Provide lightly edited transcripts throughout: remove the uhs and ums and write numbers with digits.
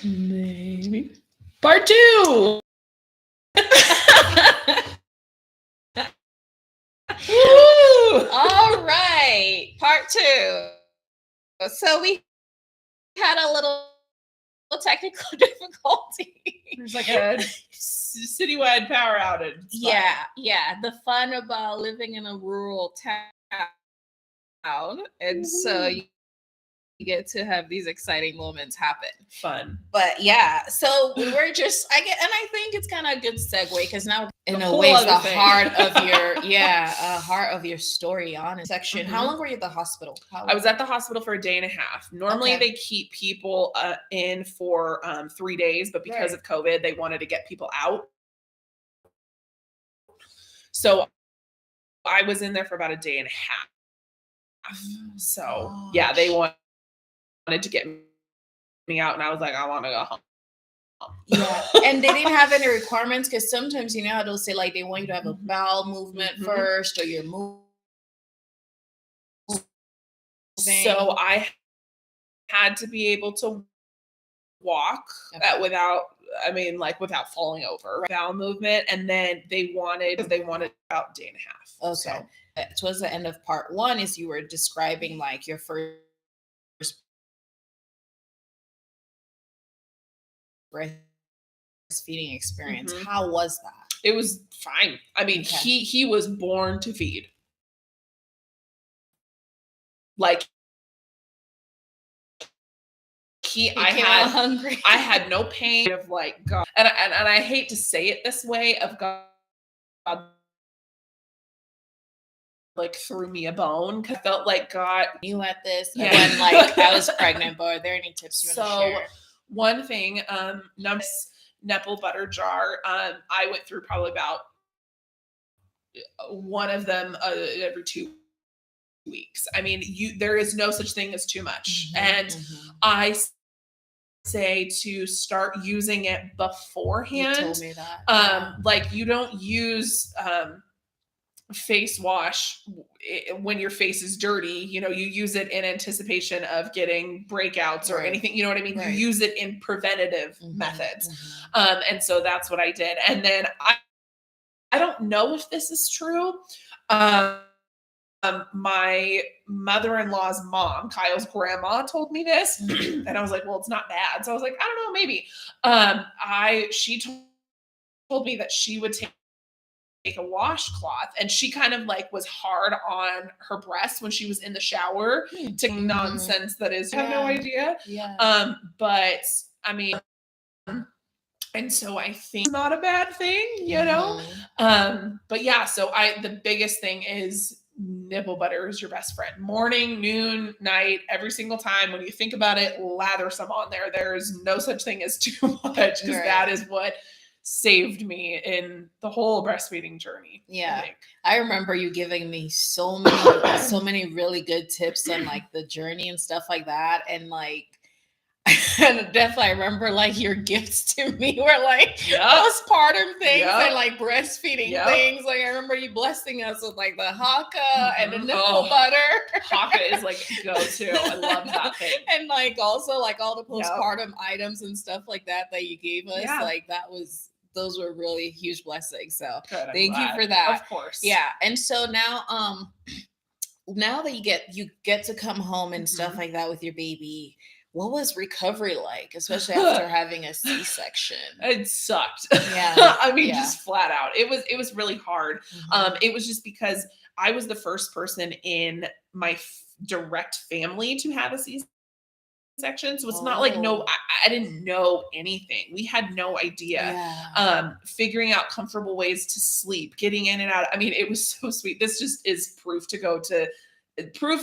Maybe. Part 2. Woo! All right, part 2. So we had a little technical difficulty. There's like a citywide power outage. Yeah. The fun about living in a rural town, and so you get to have these exciting moments happen. Fun. But yeah, so we were just and I think it's kind of a good segue because now in a way it's the heart of your heart of your story on section. How long were you at the hospital? I was at the hospital for a day and a half. Normally they keep people in for 3 days, but because of COVID, they wanted to get people out. So I was in there for about a day and a half. So yeah, they wanted to get me out, and I was like, I want to go home. Yeah, and they didn't have any requirements because sometimes you know how they'll say like they want you to have a bowel movement first or you're moving. So I had to be able to walk without falling over. Bowel movement, and then they wanted about a day and a half. Okay. So towards the end of part 1 is you were describing like your first breastfeeding experience. How was that? It was fine. I mean, he was born to feed. Like I had no pain of like God, and I hate to say it this way, of God like threw me a bone, because I felt like God knew at this. And then like I was pregnant, but are there any tips you want to share? One thing, nipple butter jar. I went through probably about one of them every 2 weeks. I mean, there is no such thing as too much. And I say to start using it beforehand. You told me that. Like you don't use face wash when your face is dirty. You know, you use it in anticipation of getting breakouts or anything. You know what I mean? You use it in preventative methods. And so that's what I did. And then I don't know if this is true. My mother-in-law's mom, Kyle's grandma, told me this, and I was like, well, it's not bad. So I was like, I don't know, maybe. She told me that she would take a washcloth, and she kind of like was hard on her breast when she was in the shower to nonsense that is. I have no idea. Yeah. But I mean, and so I think it's not a bad thing, you know? But yeah, so the biggest thing is nipple butter is your best friend. Morning, noon, night, every single time. When you think about it, lather some on there. There's no such thing as too much, because that is what saved me in the whole breastfeeding journey. Yeah. I remember you giving me so many really good tips on like the journey and stuff like that. And like, and definitely I remember like your gifts to me were like postpartum things and like breastfeeding things. Like I remember you blessing us with like the haka and the nipple butter. Haka is like go-to. I love that thing. And like also like all the postpartum items and stuff like that you gave us. Like those were really huge blessings. So thank you for that. Of course. Yeah. And so now that you get to come home and stuff like that with your baby, what was recovery like, especially after having a C-section? It sucked. Yeah. I mean, just flat out. It was really hard. It was just because I was the first person in my direct family to have a C-section. So it's not like, I didn't know anything. We had no idea. Yeah. Figuring out comfortable ways to sleep, getting in and out. I mean, it was so sweet. This just is proof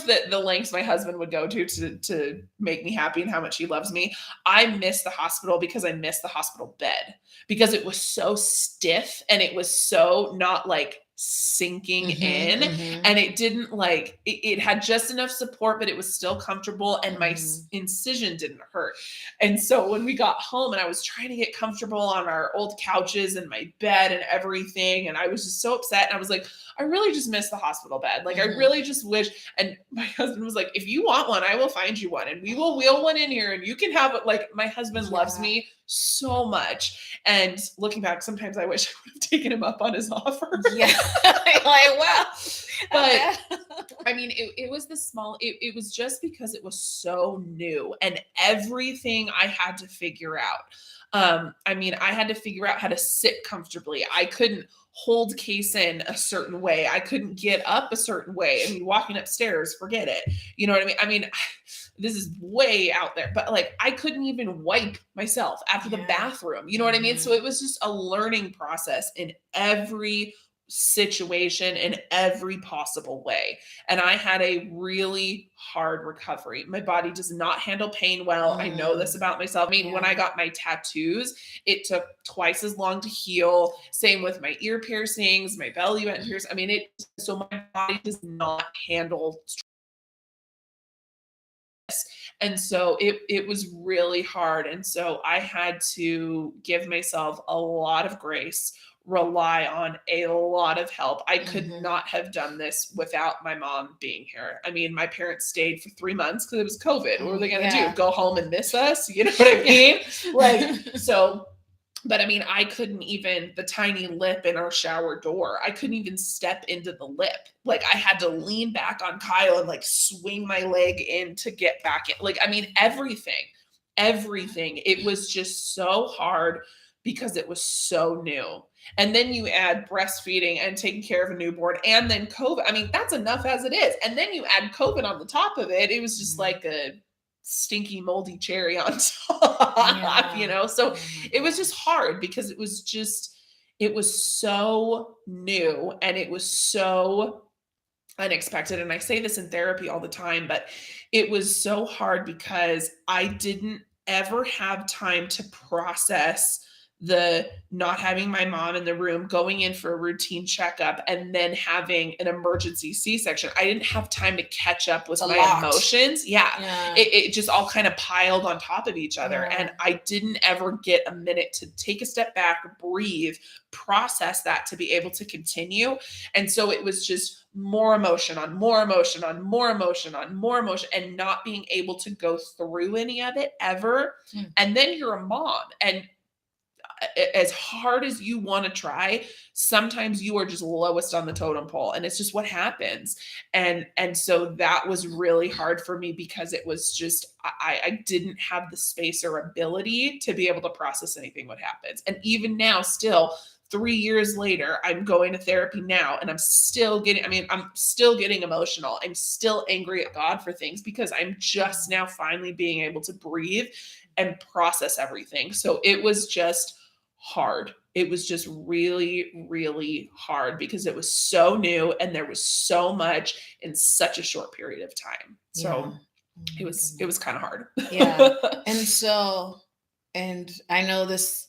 that the lengths my husband would go to make me happy and how much he loves me. I miss the hospital because I miss the hospital bed, because it was so stiff and it was so not like sinking in, and it didn't like, it had just enough support, but it was still comfortable, and my incision didn't hurt. And so when we got home and I was trying to get comfortable on our old couches and my bed and everything, and I was just so upset, and I was like, I really just miss the hospital bed. Like, I really just wish. And my husband was like, if you want one, I will find you one, and we will wheel one in here, and you can have it. Like, my husband loves me so much. And looking back, sometimes I wish I would have taken him up on his offer. Yeah. Like, wow. But I mean, it was the small, it was just because it was so new and everything I had to figure out. I mean, I had to figure out how to sit comfortably. I couldn't hold case in a certain way. I couldn't get up a certain way. I mean, walking upstairs, forget it. You know what I mean? I mean, this is way out there, but like, I couldn't even wipe myself after the bathroom. You know what I mean? So it was just a learning process in every situation, in every possible way. And I had a really hard recovery. My body does not handle pain well. I know this about myself. I mean, when I got my tattoos, it took twice as long to heal. Same with my ear piercings, my belly button piercing. I mean, so my body does not handle stress. And so it was really hard. And so I had to give myself a lot of grace, rely on a lot of help. I could not have done this without my mom being here. I mean, my parents stayed for 3 months because it was COVID. What were they going to do? Go home and miss us? You know what I mean? Like, so, but I mean, I couldn't even, the tiny lip in our shower door, I couldn't even step into the lip. Like, I had to lean back on Kyle and like swing my leg in to get back in. Like, I mean, everything. It was just so hard because it was so new. And then you add breastfeeding and taking care of a newborn and then COVID. I mean, that's enough as it is. And then you add COVID on the top of it. It was just like a stinky, moldy cherry on top, you know? So it was just hard because it was so new and it was so unexpected. And I say this in therapy all the time, but it was so hard because I didn't ever have time to process the not having my mom in the room, going in for a routine checkup, and then having an emergency C-section. I didn't have time to catch up with my emotions. It just all kind of piled on top of each other. And I didn't ever get a minute to take a step back, breathe, process that to be able to continue. And so it was just more emotion on more emotion on more emotion on more emotion, and not being able to go through any of it ever. And then you're a mom, and as hard as you want to try, sometimes you are just lowest on the totem pole, and it's just what happens. And so that was really hard for me because it was just, I didn't have the space or ability to be able to process anything what happens. And even now, still 3 years later, I'm going to therapy now, and I'm still getting emotional. I'm still angry at God for things because I'm just now finally being able to breathe and process everything. So it was just hard. It was just really, really hard because it was so new and there was so much in such a short period of time. So it was kind of hard. And so, and I know this,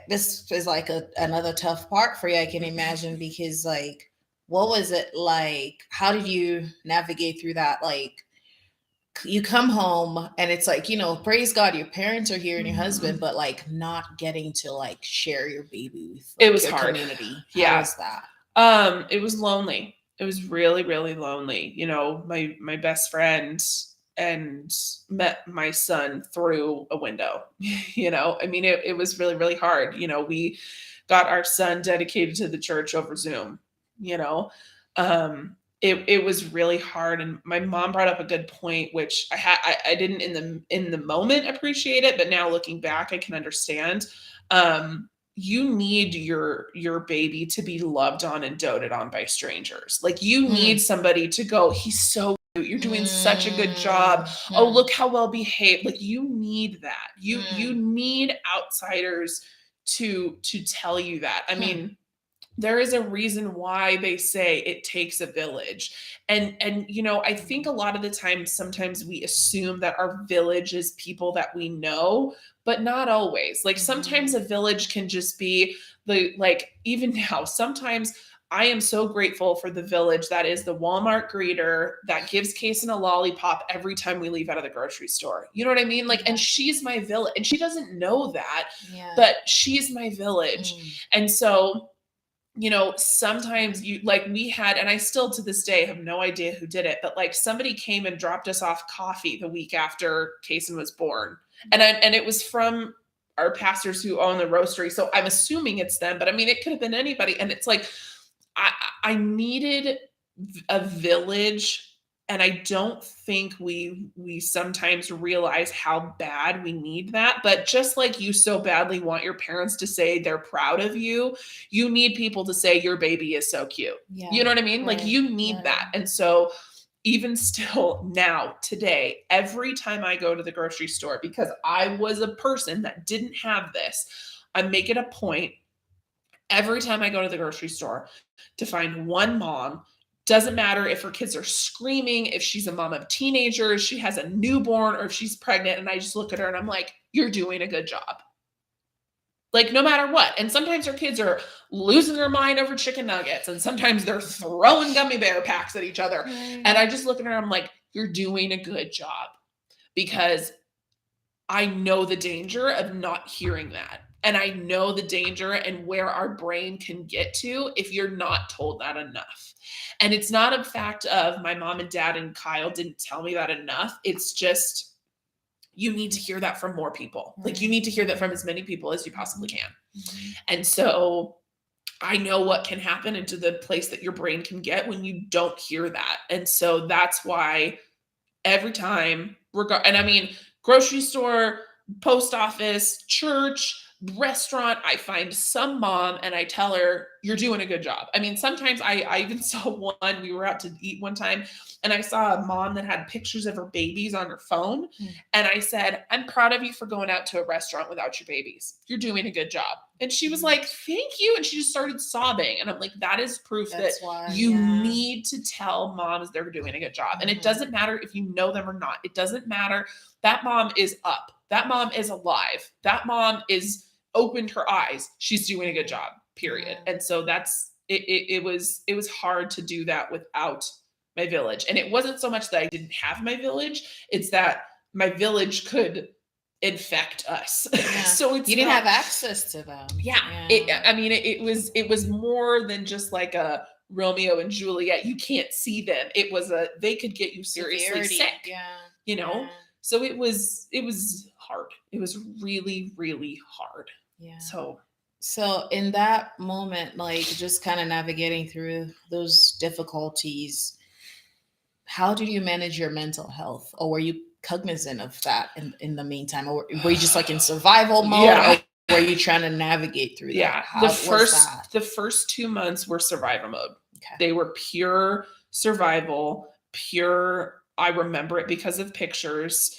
this is like another tough part for you, I can imagine, because like, what was it like? How did you navigate through that? Like, you come home and it's like, you know, praise God, your parents are here and your husband, but like not getting to like share your baby with it was your hard. Community. How was that? It was lonely. It was really, really lonely. You know, my best friend and met my son through a window. You know, I mean, it was really, really hard. You know, we got our son dedicated to the church over Zoom, you know. It was really hard. And my mom brought up a good point, which I didn't in the moment appreciate it, but now looking back, I can understand. You need your baby to be loved on and doted on by strangers. Like, you need somebody to go, he's so cute, you're doing such a good job. Oh, look how well behaved. Like, you need that. You need outsiders to tell you that. I mean, there is a reason why they say it takes a village. And you know, I think a lot of the time, sometimes we assume that our village is people that we know, but not always. Like, sometimes a village can just be even now, sometimes I am so grateful for the village that is the Walmart greeter that gives Kason a lollipop every time we leave out of the grocery store. You know what I mean? Like, and she's my village, and she doesn't know that, but she's my village. And so, you know, sometimes you like we had, and I still to this day have no idea who did it, but like somebody came and dropped us off coffee the week after Kason was born. And it was from our pastors who own the roastery. So I'm assuming it's them, but I mean, it could have been anybody. And it's like, I needed a village, and I don't think we sometimes realize how bad we need that. But just like you so badly want your parents to say they're proud of you, you need people to say your baby is so cute. You know what I mean? Like you need that. And so even still now, today, every time I go to the grocery store, because I was a person that didn't have this, I make it a point every time I go to the grocery store to find one mom. Doesn't matter if her kids are screaming, if she's a mom of teenagers, she has a newborn, or if she's pregnant, and I just look at her and I'm like, you're doing a good job. Like no matter what. And sometimes her kids are losing their mind over chicken nuggets, and sometimes they're throwing gummy bear packs at each other. And I just look at her and I'm like, you're doing a good job, because I know the danger of not hearing that. And I know the danger and where our brain can get to if you're not told that enough. And it's not a fact of my mom and dad and Kyle didn't tell me that enough. It's just, you need to hear that from more people. Like you need to hear that from as many people as you possibly can. And so I know what can happen into the place that your brain can get when you don't hear that. And so that's why every time, and I mean, grocery store, post office, church, restaurant, I find some mom and I tell her, you're doing a good job. I mean, sometimes I even saw one, we were out to eat one time, and I saw a mom that had pictures of her babies on her phone. And I said, I'm proud of you for going out to a restaurant without your babies. You're doing a good job. And she was like, thank you. And she just started sobbing. And I'm like, that is proof that you need to tell moms they're doing a good job. And it doesn't matter if you know them or not. It doesn't matter. That mom is up. That mom is alive. That mom is opened her eyes. She's doing a good job, period. And so that's, it was hard to do that without my village. And it wasn't so much that I didn't have my village. It's that my village could infect us. So it's you didn't have access to them. It was more than just like a Romeo and Juliet. You can't see them. It was they could get you seriously sick. You know? So it was hard. It was really, really hard. So in that moment, like just kind of navigating through those difficulties, how did you manage your mental health? Or were you cognizant of that in the meantime? Or were you just like in survival mode? Or were you trying to navigate through that? The first 2 months were survival mode. They were pure survival, pure, I remember it because of pictures.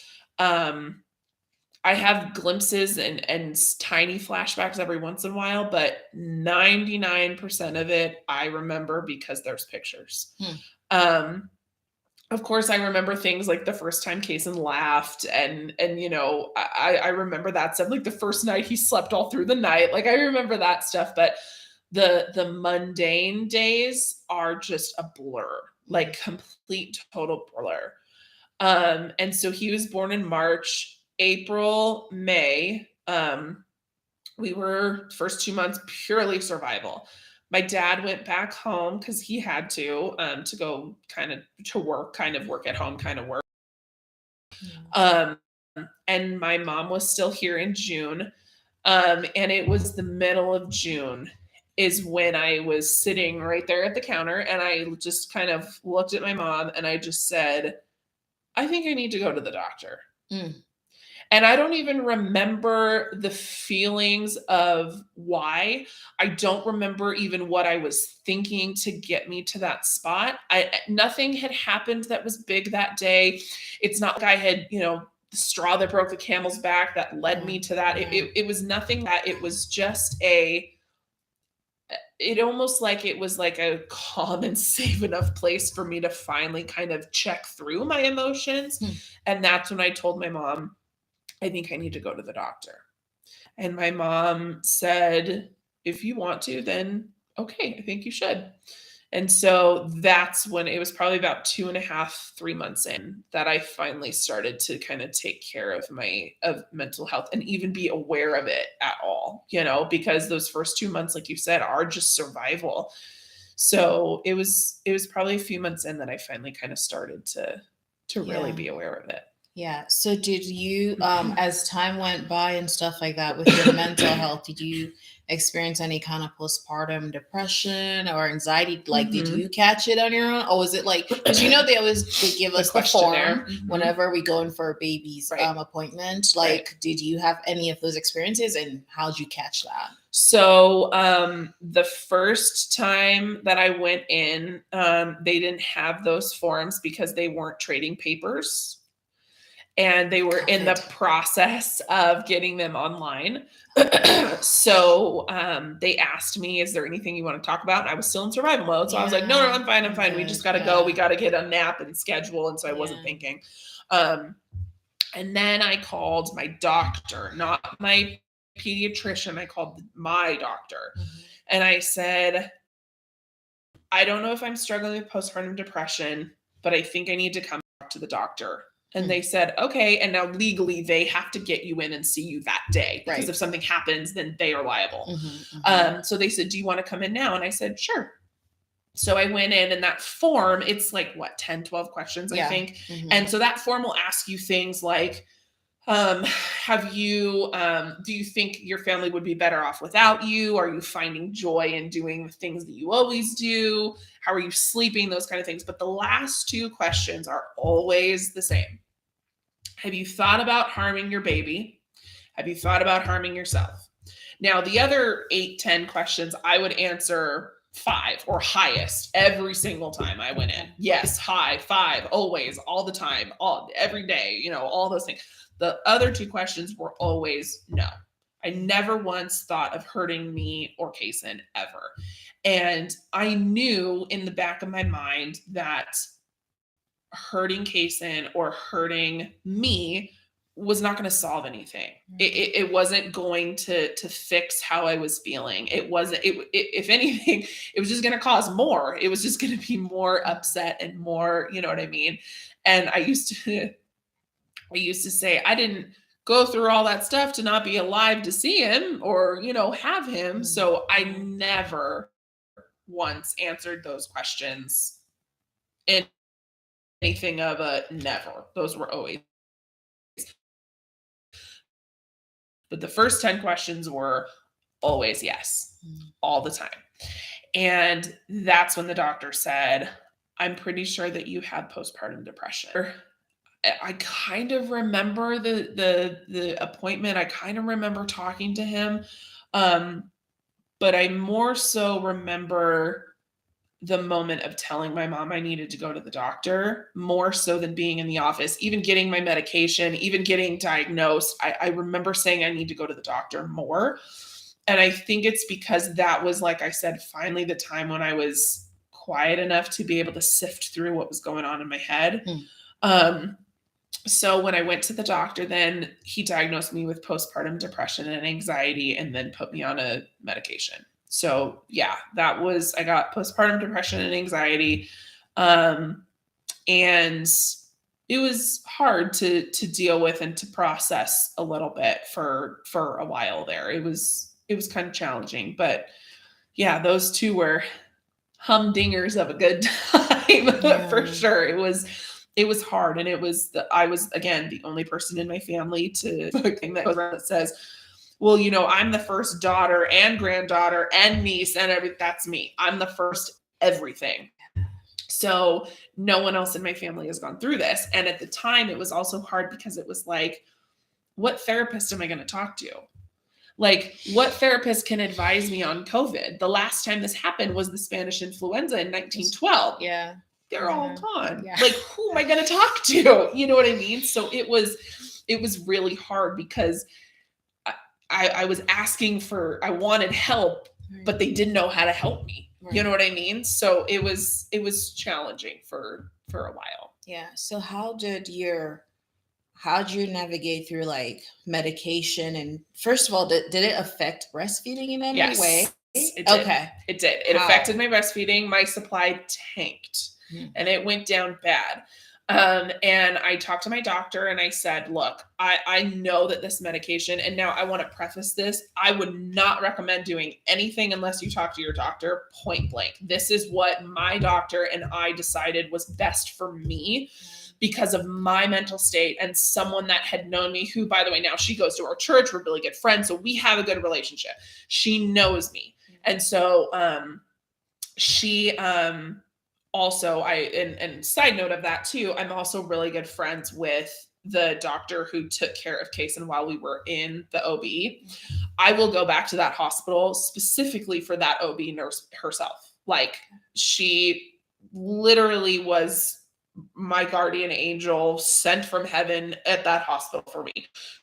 I have glimpses and tiny flashbacks every once in a while, but 99% of it I remember because there's pictures. Of course, I remember things like the first time Kason laughed, and you know, I remember that stuff. Like the first night he slept all through the night. Like I remember that stuff, but the mundane days are just a blur, like complete total blur. And so he was born in March. April, May, we were first 2 months purely survival. My dad went back home because he had to go work at home, kind of work. And my mom was still here in June. And it was the middle of June is when I was sitting right there at the counter, and I just kind of looked at my mom and I just said, I think I need to go to the doctor. And I don't even remember the feelings of why. I don't remember even what I was thinking to get me to that spot. Nothing had happened that was big that day. It's not like I had, you know, the straw that broke the camel's back that led me to that. It was nothing that, it was just it almost like it was like a calm and safe enough place for me to finally kind of check through my emotions. And that's when I told my mom, I think I need to go to the doctor. And my mom said, if you want to, then okay, I think you should. And so that's when it was probably about 2.5, 3 months in that I finally started to kind of take care of of mental health and even be aware of it at all, because those first 2 months, like you said, are just survival. So it was probably a few months in that I finally kind of started to really Yeah. be aware of it. Yeah. So did you, as time went by and stuff like that with your mental health, did you experience any kind of postpartum depression or anxiety? Like, did Mhm. you catch it on your own? Or was it like, because they give The us the form questionnaire. Mhm. whenever we go in for a baby's Right. appointment. Right. Like, did you have any of those experiences and how'd you catch that? So the first time that I went in, they didn't have those forms because they weren't trading papers and they were in the COVID. process of getting them online. So they asked me, "Is there anything you want to talk about?" And I was still in survival mode, so I was like, "No, no, Yeah, I'm fine. I'm I'm fine. We good. just got to go. We got to get a nap and schedule." And so I wasn't Yeah. thinking. Um, and then I called my doctor, not my pediatrician. I called my doctor, Mhm. and I said, "I don't know if I'm struggling with postpartum depression, but I think I need to come to the doctor." And they Mm. said, "Okay." And now legally, they have to get you in and see you that day because Right. if something happens, then they are liable. Mhm, mhm. So they said, "Do you want to come in now?" And I said, "Sure." So I went in, and that form, it's like what, 10, 12 questions, I Yeah. think. Mhm. And so that form will ask you things like, do you think your family would be better off without you? Are you finding joy in doing the things that you always do? How are you sleeping? Those kind of things. But the last two questions are always the same. Have you thought about harming your baby? Have you thought about harming yourself? Now, the other 8, 10 questions, I would answer 5 or highest every single time I went in. Yes, high, 5, always, all the time, every day, all those things. The other two questions were always no. I never once thought of hurting me or Kason ever. And I knew in the back of my mind that hurting Kason or hurting me was not going to solve anything. It wasn't going to fix how I was feeling. It wasn't. If anything, it was just going to cause more. It was just going to be more upset and more. You know what I mean? And I used to say I didn't go through all that stuff to not be alive to see him or have him. So I never once answered those questions in anything of a never. Those were always. But the first 10 questions were always yes, all the time. And that's when the doctor said, "I'm pretty sure that you have postpartum depression." I kind of remember the appointment. I kind of remember talking to him. Um, but I more so remember the moment of telling my mom I needed to go to the doctor more so than being in the office, even getting my medication, even getting diagnosed. I remember saying I need to go to the doctor more. And I think it's because that was, like I said, finally the time when I was quiet enough to be able to sift through what was going on in my head. Mm. So when I went to the doctor, then he diagnosed me with postpartum depression and anxiety and then put me on a medication. So yeah, I got postpartum depression and anxiety. Um, and it was hard to deal with and to process a little bit for a while there. It was kind of challenging, but yeah, those two were humdingers of a good time for Yeah. sure. It was hard, and I was again the only person in my family to thing that goes around that says, "Well, I'm the first daughter and granddaughter and niece and everything." That's me. I'm the first everything. So no one else in my family has gone through this. And at the time, it was also hard because it was like, what therapist am I going to talk to? Like, what therapist can advise me on COVID? The last time this happened was the Spanish influenza in 1912. Yeah. They're all gone. Yeah. Like, who am I going to talk to? You know what I mean? So it was really hard because I was asking I wanted help, but they didn't know how to help me. Right. You know what I mean? So it was challenging for a while. Yeah. So how'd you navigate through like medication and first of all, did it affect breastfeeding in any way? Yes. It did. Okay. It did. It affected my breastfeeding. My supply tanked and it went down bad. And I talked to my doctor and I said, look, I know that this medication, and now I want to preface this, I would not recommend doing anything unless you talk to your doctor, point blank. This is what my doctor and I decided was best for me because of my mental state, and someone that had known me, who, by the way, now she goes to our church. We're really good friends. So we have a good relationship. She knows me. And so she also, and side note of that too, I'm also really good friends with the doctor who took care of Kason while we were in the OB. I will go back to that hospital specifically for that OB nurse herself. Like, she literally was my guardian angel sent from heaven at that hospital for me.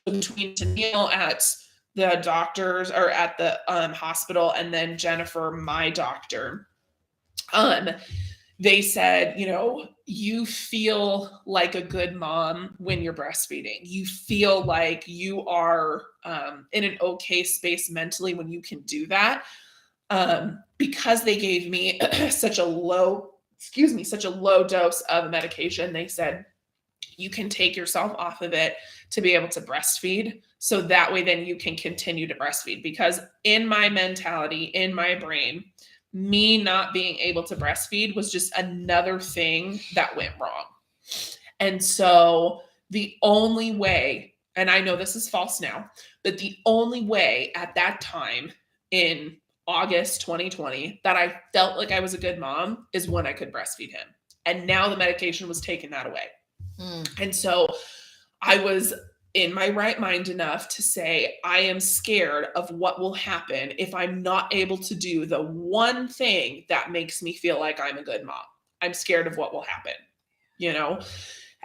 Between Tennille at the doctors, or at the hospital, and then Jennifer, my doctor, they said, you feel like a good mom when you're breastfeeding. You feel like you are in an okay space mentally when you can do that. Because they gave me such a low dose of medication, they said, you can take yourself off of it to be able to breastfeed. So that way, then you can continue to breastfeed. Because in my mentality, in my brain, me not being able to breastfeed was just another thing that went wrong. And so the only way, and I know this is false now, but the only way at that time in August 2020 that I felt like I was a good mom is when I could breastfeed him. And now the medication was taking that away. And so I was in my right mind enough to say, I am scared of what will happen if I'm not able to do the one thing that makes me feel like I'm a good mom. I'm scared of what will happen,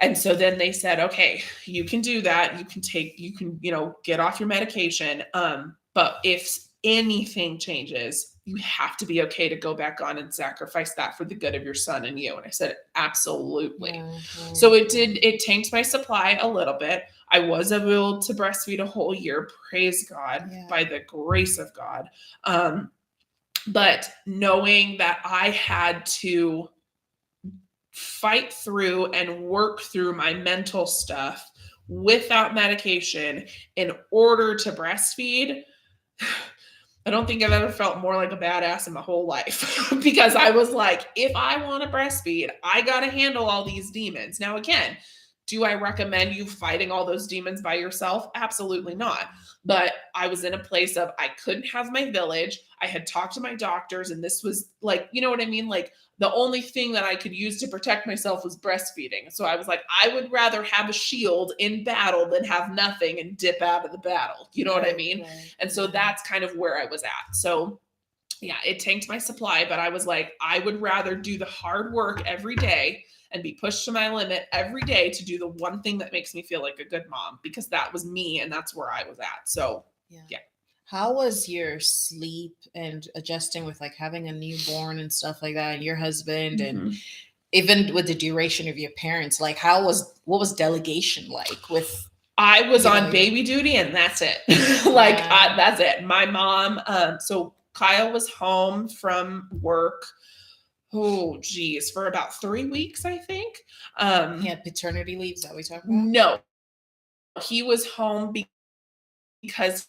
And so then they said, okay, you can do that. You can, get off your medication. But if anything changes, you have to be okay to go back on and sacrifice that for the good of your son and you. And I said, absolutely. Mm-hmm. So it tanked my supply a little bit. I was able to breastfeed a whole year, praise God, by the grace of God. But knowing that I had to fight through and work through my mental stuff without medication in order to breastfeed, I don't think I've ever felt more like a badass in my whole life. Because I was like, if I want to breastfeed, I got to handle all these demons. Now, again, do I recommend you fighting all those demons by yourself? Absolutely not. But I was in a place of, I couldn't have my village. I had talked to my doctors, and this was like, you know what I mean? Like, the only thing that I could use to protect myself was breastfeeding. So I was like, I would rather have a shield in battle than have nothing and dip out of the battle. You know what I mean? Right. And so that's kind of where I was at. So yeah, it tanked my supply, but I was like, I would rather do the hard work every day and be pushed to my limit every day to do the one thing that makes me feel like a good mom, because that was me and that's where I was at. So yeah. How was your sleep and adjusting with like having a newborn and stuff like that, and your husband, and even with the duration of your parents? Like, what was delegation like with? I was on baby duty and that's it. That's it. My mom, so Kyle was home from work. Oh, geez, for about 3 weeks, I think. He had paternity leave. Is that what we talking about? No, he was home because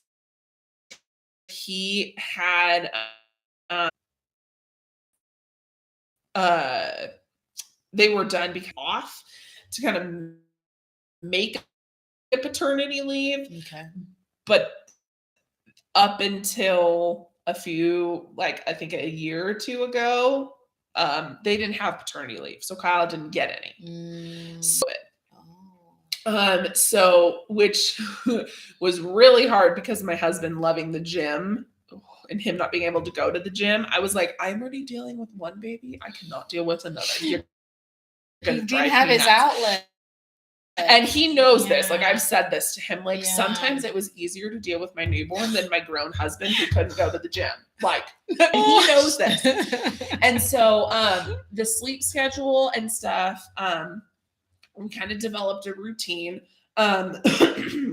he had they were done because off to kind of make a paternity leave. Okay. But up until I think a year or two ago, they didn't have paternity leave. So Kyle didn't get any. So which was really hard because of my husband loving the gym and him not being able to go to the gym. I was like, I'm already dealing with one baby. I cannot deal with another. He didn't have his outlet. And he knows this. Like, I've said this to him. Like, sometimes it was easier to deal with my newborn than my grown husband who couldn't go to the gym. Like, he knows this. And so the sleep schedule and stuff, we kind of developed a routine.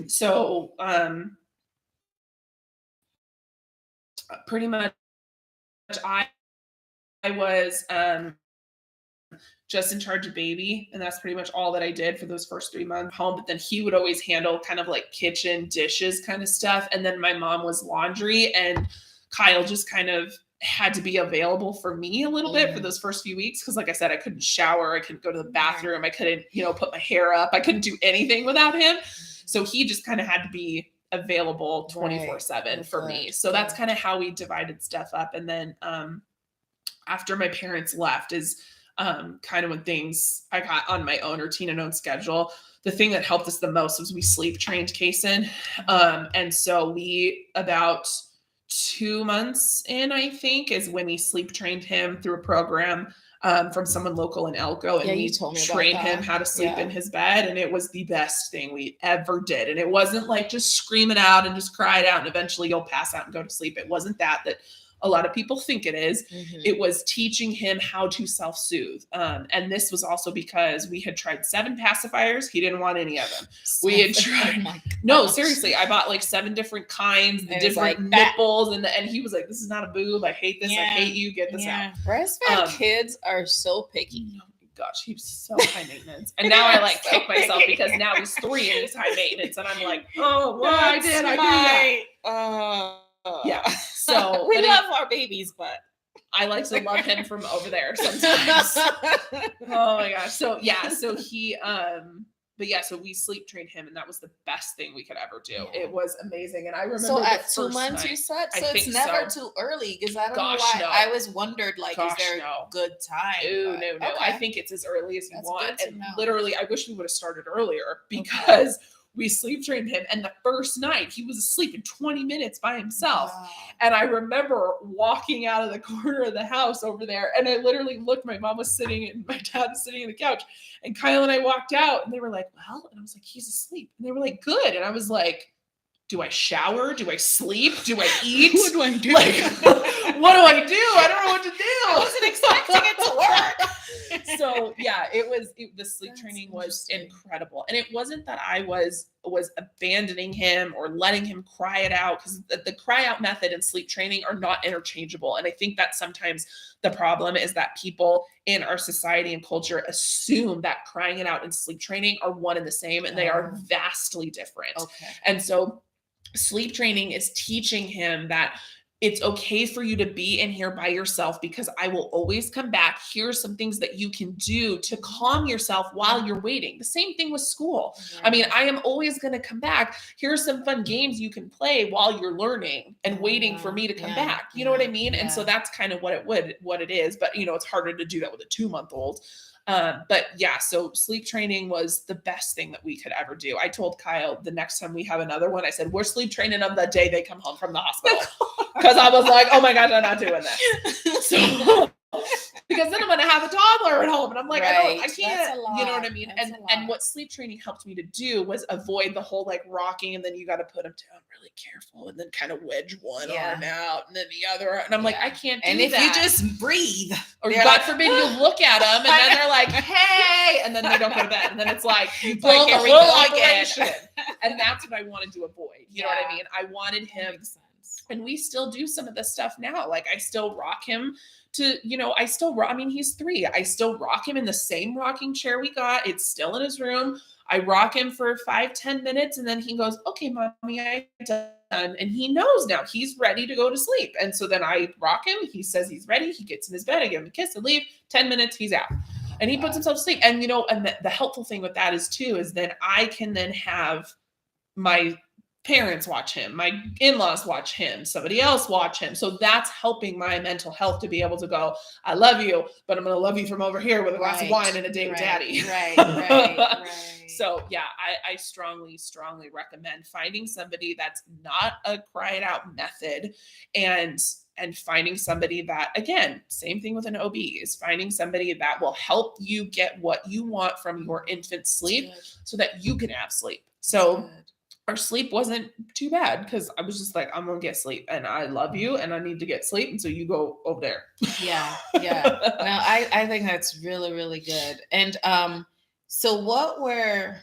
So pretty much I was just in charge of baby, and that's pretty much all that I did for those first 3 months home. But then he would always handle kind of like kitchen dishes kind of stuff, and then my mom was laundry, and Kyle just kind of had to be available for me a little bit for those first few weeks, because like I said, I couldn't shower, I couldn't go to the bathroom, I couldn't, put my hair up, I couldn't do anything without him. So he just kind of had to be available 24/7 for me. So that's kind of how we divided stuff up. And then after my parents left is kind of when I got on my own routine and own schedule. The thing that helped us the most was we sleep trained Kason. And so about 2 months in, I think, is when we sleep trained him through a program from someone local in Elko. And we trained him how to sleep in his bed. And it was the best thing we ever did. And it wasn't like just scream it out and just cry it out and eventually you'll pass out and go to sleep. It wasn't that a lot of people think it is. It was teaching him how to self-soothe. And this was also because we had tried 7 pacifiers. He didn't want any of them. We had tried, no, seriously, I bought like 7 different kinds, the different nipples. And he was like, this is not a boob. I hate this. I hate you. Get this out. Breastfed kids are so picky. Oh my gosh, he was so high maintenance. And now I like kick myself because now he's 3 and he's high maintenance. And I'm like, oh, well, I do that. Yeah. So we love our babies, but I like to love him from over there sometimes. Oh my gosh. So he so we sleep trained him, and that was the best thing we could ever do. It was amazing. And I remember so at 2 months you said, so it's never too early, because I don't know why. No. I was wondered, like, is there a good time? No. Okay. I think it's as early as you want. And literally, I wish we would have started earlier, because we sleep trained him, and the first night he was asleep in 20 minutes by himself. Wow. And I remember walking out of the corner of the house over there, and I literally looked, my mom was sitting and my dad was sitting on the couch, and Kyle and I walked out, and they were like, well, and I was like, he's asleep. And they were like, good. And I was like, do I shower? Do I sleep? Do I eat? What do I do? Like, what do I do? I don't know what to do. I wasn't expecting it to work. So the sleep training was incredible. And it wasn't that I was abandoning him or letting him cry it out, because the cry out method and sleep training are not interchangeable. And I think that sometimes the problem is that people in our society and culture assume that crying it out and sleep training are one and the same, and they are vastly different. Okay. And so sleep training is teaching him that it's okay for you to be in here by yourself, because I will always come back. Here's some things that you can do to calm yourself while you're waiting. The same thing with school. Right. I mean, I am always going to come back. Here's some fun games you can play while you're learning and waiting for me to come back. You know what I mean? And so that's kind of what it is. But, it's harder to do that with a 2-month-old. So sleep training was the best thing that we could ever do. I told Kyle the next time we have another one, I said, we're sleep training them the day they come home from the hospital. Because I was like, oh my gosh, I'm not doing that. So, because then I'm going to have a toddler at home. And I'm like, I can't, you know what I mean? And what sleep training helped me to do was avoid the whole like rocking, and then you got to put them down really careful, and then kind of wedge one arm out and then the other. And I'm like, I can't do that. And if you just breathe, or God forbid you look at them and then they're like, hey, and then they don't go to bed. And then it's like, you blow the whole operation. And that's what I wanted to avoid. You know what I mean? I wanted him, and we still do some of this stuff now. Like, I still rock him to, he's 3. I still rock him in the same rocking chair we got. It's still in his room. I rock him for 5-10 minutes, and then he goes, okay, mommy, I'm done. And he knows now he's ready to go to sleep. And so then I rock him. He says he's ready. He gets in his bed. I give him a kiss and leave. 10 minutes, he's out. And he puts himself to sleep. And, and the helpful thing with that is then I can then have my parents watch him, my in-laws watch him, somebody else watch him. So that's helping my mental health to be able to go, I love you, but I'm going to love you from over here with a glass of wine and a date with daddy. Right. So I strongly, strongly recommend finding somebody that's not a cry it out method, and finding somebody that, again, same thing with an OB, is finding somebody that will help you get what you want from your infant sleep so that you can have sleep. So our sleep wasn't too bad, because I was just like, I'm going to get sleep, and I love you and I need to get sleep. And so you go over there. Yeah. No, I think that's really, really good. And so what were,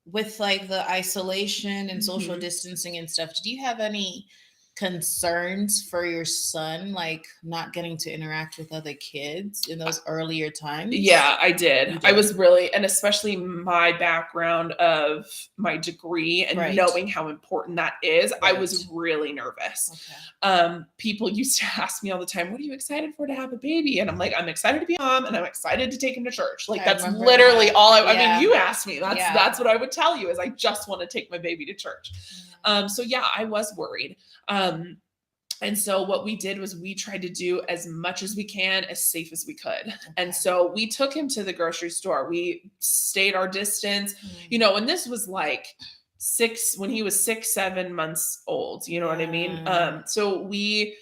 with like the isolation and social distancing and stuff, did you have any concerns for your son, like not getting to interact with other kids in those earlier times? Yeah, I did. You I did. was really, and especially my background of my degree and Right. knowing how important that is, I Right. was really nervous. Okay. People used to ask me all the time, "What are you excited for to have a baby?" And I'm like, "I'm excited to be a mom, and I'm excited to take him to church." Like I that's remember literally that. all I Yeah. mean, you asked me. Yeah. That's what I would tell you is I just want to take my baby to church. So yeah, I was worried. And so what we did was we tried to do as much as we can, as safe as we could. And so we took him to the grocery store. We stayed our distance, you know, and this was like when he was 6, 7 months old, you know what I mean? So we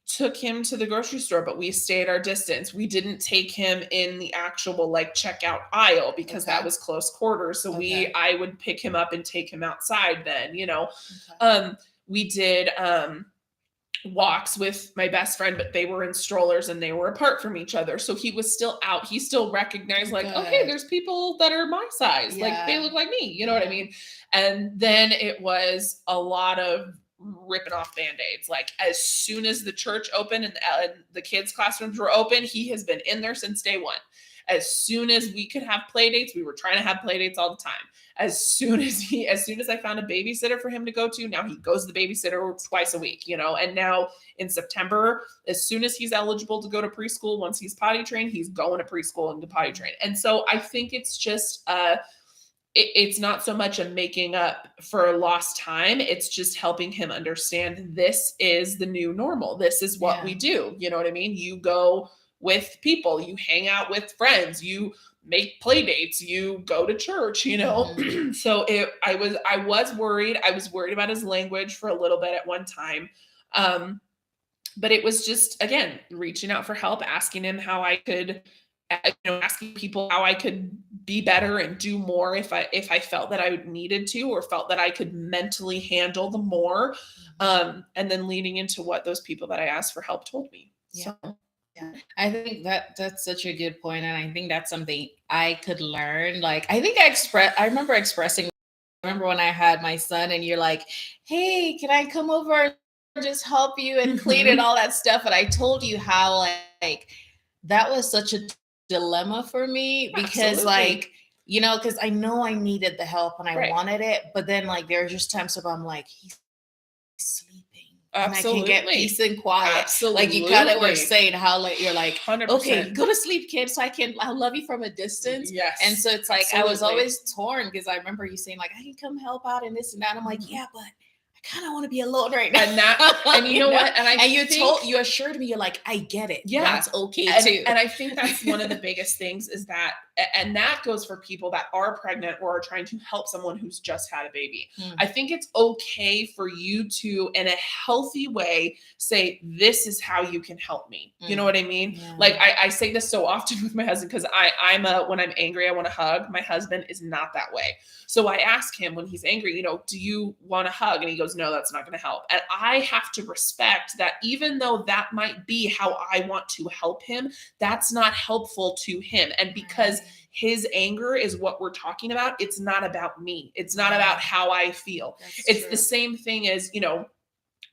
took him to the grocery store, but we stayed our distance. We didn't take him in the actual like checkout aisle because that was close quarters. So I would pick him up and take him outside then, you know. We did walks with my best friend, but they were in strollers and they were apart from each other. So he was still out. He still recognized like, okay, there's people that are my size. Like they look like me. You know what I mean? And then it was a lot of ripping off band-aids. Like as soon as the church opened and the kids' classrooms were open, he has been in there since day one. As soon as we could have play dates, we were trying to have play dates all the time. As soon as I found a babysitter for him to go to, now he goes to the babysitter twice a week, you know. And now in September, as soon as he's eligible to go to preschool, once he's potty trained, he's going to preschool and to potty train. And so I think it's just it's not so much a making up for lost time. It's just helping him understand this is the new normal. This is what we do. You know what I mean? You go with people, you hang out with friends, you make play dates, you go to church, you know. So I was worried. I was worried about his language for a little bit at one time. But it was just, again, reaching out for help, asking him how I could, asking people how I could be better and do more if I felt that I needed to, or felt that I could mentally handle the more. And then leading into what those people that I asked for help told me. Yeah. I think that's such a good point, and I think that's something I could learn. Like I remember expressing. I remember when I had my son, and you're like, "Hey, can I come over and just help you and clean and all that stuff?" And I told you how like that was such a dilemma for me because like, you know, because I know I needed the help and I wanted it, but then like there are just times where I'm like, he's sleeping. Absolutely. And I can get peace and quiet. Absolutely. Like you kind of were saying how like you're like, 100%. Okay, go to sleep, kid, so I'll love you from a distance. Yes. And so it's like Absolutely. I was always torn because I remember you saying like I can come help out and this and that. I'm like, yeah, but I kind of want to be alone right now. And you know what? And you assured me, you're like, I get it. Yeah, that's okay too. And I think that's one of the biggest things is that, and that goes for people that are pregnant or are trying to help someone who's just had a baby. I think it's okay for you to, in a healthy way, say, this is how you can help me. You know what I mean? Yeah. Like I say this so often with my husband because when I'm angry, I want to hug. My husband is not that way. So I ask him when he's angry, you know, do you want to hug? And he goes, no, that's not going to help. And I have to respect that even though that might be how I want to help him, that's not helpful to him. And because his anger is what we're talking about, it's not about me. It's not about how I feel. It's true. The same thing as, you know,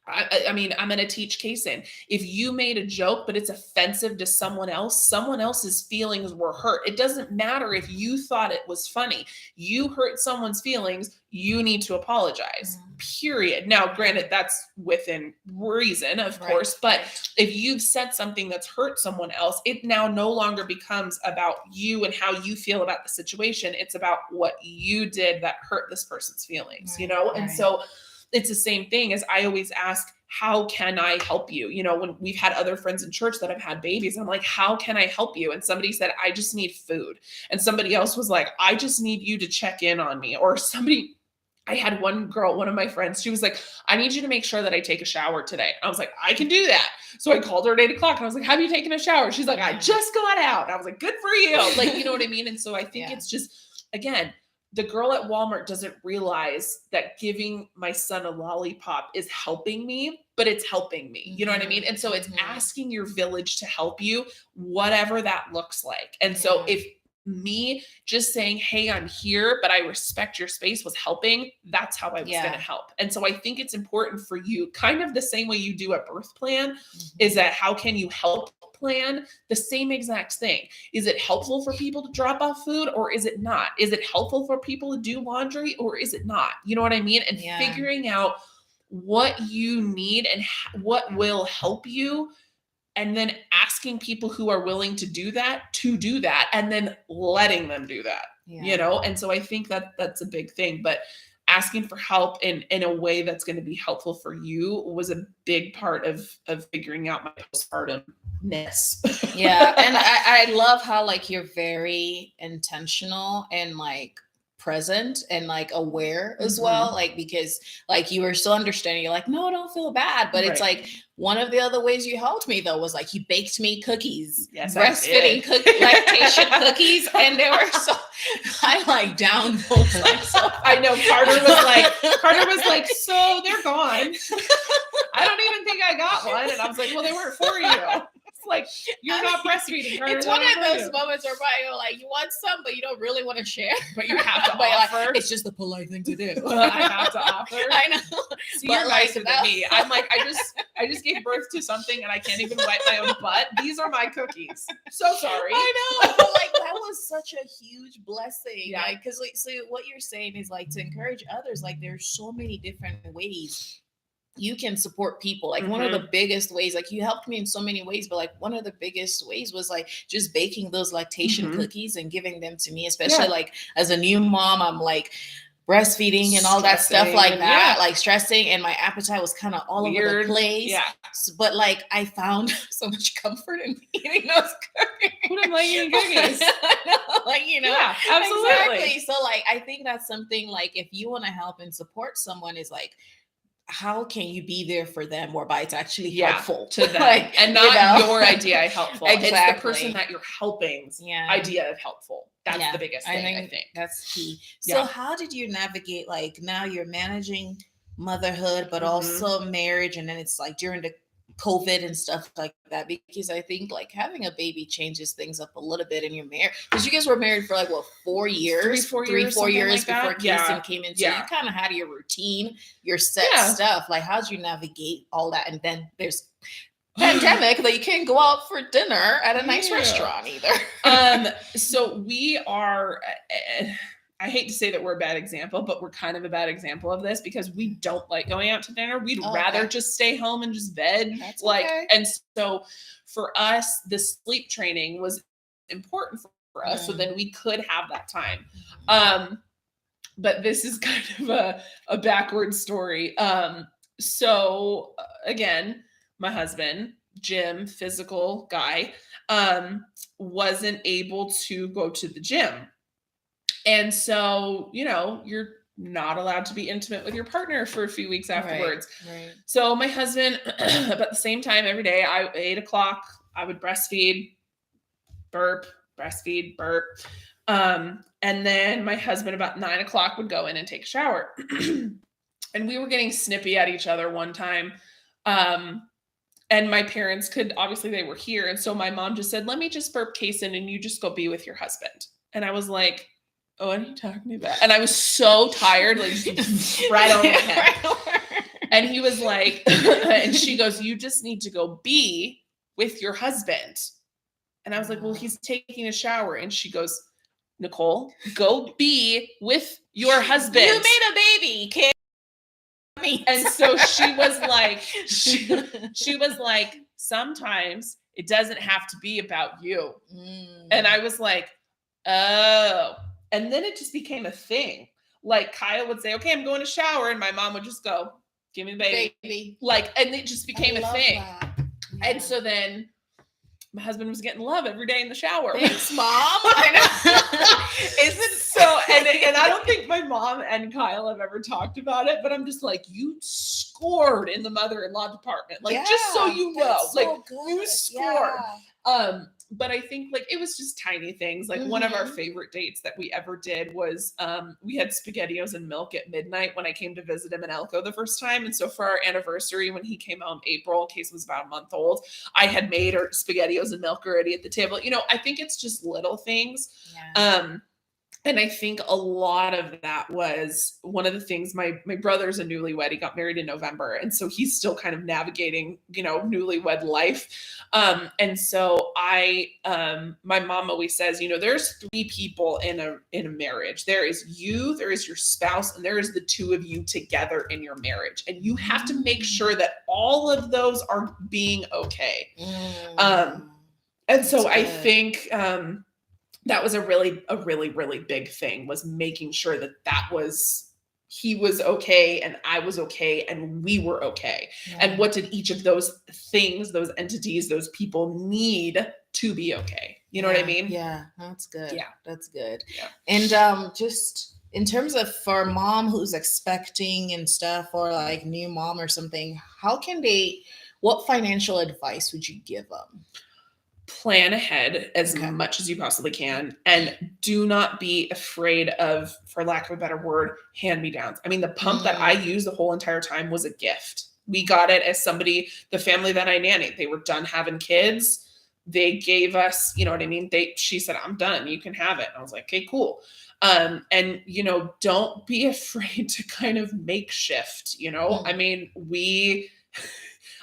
I mean, I'm going to teach Kason. If you made a joke, but it's offensive to someone else's feelings were hurt. It doesn't matter if you thought it was funny. You hurt someone's feelings. You need to apologize, period. Now, granted, that's within reason, of course, but if you've said something that's hurt someone else, it now no longer becomes about you and how you feel about the situation. It's about what you did that hurt this person's feelings, you know? And so it's the same thing as I always ask, how can I help you? You know, when we've had other friends in church that have had babies, I'm like, how can I help you? And somebody said, I just need food. And somebody else was like, I just need you to check in on me. Or I had one girl, one of my friends, she was like, I need you to make sure that I take a shower today. I was like, I can do that. So I called her at 8:00 and I was like, have you taken a shower? She's like, I just got out. I was like, good for you. Like, you know what I mean? And so I think it's just, again, the girl at Walmart doesn't realize that giving my son a lollipop is helping me, but it's helping me. You know what I mean? And so it's asking your village to help you, whatever that looks like. And so if me just saying, hey, I'm here, but I respect your space was helping. That's how I was going to help. And so I think it's important for you, kind of the same way you do a birth plan, is that how can you help plan? The same exact thing. Is it helpful for people to drop off food or is it not? Is it helpful for people to do laundry or is it not? You know what I mean? And figuring out what you need and what will help you, and then asking people who are willing to do that, and then letting them do that, you know? And so I think that that's a big thing, but asking for help in a way that's going to be helpful for you was a big part of figuring out my postpartum-ness. Yeah. And I love how like you're very intentional and like present and like aware as well, like because like you were so understanding, you're like, no, don't feel bad, but it's like one of the other ways you helped me though was like you baked me cookies, breastfeeding lactation cookies, and they were so I like down those like so I know Carter was like so they're gone. I don't even think I got one, and I was like, well, they weren't for you. Like, you're not breastfeeding. Carter, it's one of those moments where you're like, you want some, but you don't really want to share. But you have to offer. Like, it's just the polite thing to do. I have to offer. I know. See, you're nicer than me. I'm like, I just gave birth to something and I can't even wipe my own butt. These are my cookies. So sorry. I know. But like that was such a huge blessing. Yeah. Like, because like, so what you're saying is like to encourage others. Like there's so many different ways you can support people. Like one of the biggest ways, like you helped me in so many ways, but like one of the biggest ways was like just baking those lactation cookies and giving them to me, especially like as a new mom, I'm like breastfeeding and all that stuff like that, like stressing, and my appetite was kind of all over the place. Yeah. But like I found so much comfort in eating those cookies. Who didn't like eating cookies? Like, you know, yeah, absolutely. Exactly. So like I think that's something like if you want to help and support someone is like, how can you be there for them whereby it's actually helpful to them like, and not your idea of helpful. Exactly. It's the person that you're helping's idea of helpful. That's the biggest thing, I think. That's key. So how did you navigate, like now you're managing motherhood, but also marriage, and then it's like during the COVID and stuff like that, because I think like having a baby changes things up a little bit in your marriage, because you guys were married for like what 4 years, 4 years like before Kirsten came in, so you kind of had your routine, your set stuff. Like how'd you navigate all that? And then there's pandemic that you can't go out for dinner at a nice restaurant either. So we are I hate to say that we're a bad example, but we're kind of a bad example of this because we don't like going out to dinner. We'd rather just stay home and just veg. That's like, and so for us, the sleep training was important for us. So then we could have that time. But this is kind of a backward story. So again, my husband, Jim, physical guy, wasn't able to go to the gym. And so, you know, you're not allowed to be intimate with your partner for a few weeks afterwards. Right. So my husband, about the same time every day, 8 o'clock, I would breastfeed, burp, breastfeed, burp. And then my husband about 9 o'clock would go in and take a shower. And we were getting snippy at each other one time. And my parents obviously they were here. And so my mom just said, let me just burp Kason and you just go be with your husband. And I was like, oh, what are you talking about? And I was so tired, like right over my head. And he was like, and she goes, you just need to go be with your husband. And I was like, well, he's taking a shower. And she goes, Nicole, go be with your husband. You made a baby, kid. And so she was like, she was like, sometimes it doesn't have to be about you. And I was like, oh. And then it just became a thing. Like Kyle would say, okay, I'm going to shower. And my mom would just go, give me the baby. Like, and it just became a thing. Yeah. And so then my husband was getting love every day in the shower. Thanks, Mom. I know. Isn't so, and I don't think my mom and Kyle have ever talked about it, but I'm just like, you scored in the mother-in-law department. Like, just so you know, like you scored. but I think like it was just tiny things. Like one of our favorite dates that we ever did was we had SpaghettiOs and milk at midnight when I came to visit him in Elko the first time. And so for our anniversary, when he came home April, Case was about a month old, I had made her SpaghettiOs and milk already at the table. You know, I think it's just little things. Yeah. And I think a lot of that was one of the things. My brother's a newlywed. He got married in November. And so he's still kind of navigating, you know, newlywed life. And so my mom always says, you know, there's 3 people in a marriage. There is you, there is your spouse, and there is the 2 of you together in your marriage. And you have to make sure that all of those are being okay. And so I think, that was a really big thing, was making sure that was, he was okay and I was okay and we were okay. Yeah. And what did each of those things, those entities, those people need to be okay? You know what I mean? Yeah, that's good. Yeah, that's good. Yeah. And just in terms of for a mom who's expecting and stuff, or like new mom or something, what financial advice would you give them? Plan ahead as much as you possibly can, and do not be afraid of, for lack of a better word, hand-me-downs. I mean, the pump that I used the whole entire time was a gift. We got it as somebody, the family that I nannied, they were done having kids. They gave us, you know what I mean? She said, I'm done. You can have it. And I was like, okay, cool. And, you know, don't be afraid to kind of make shift, you know? I mean,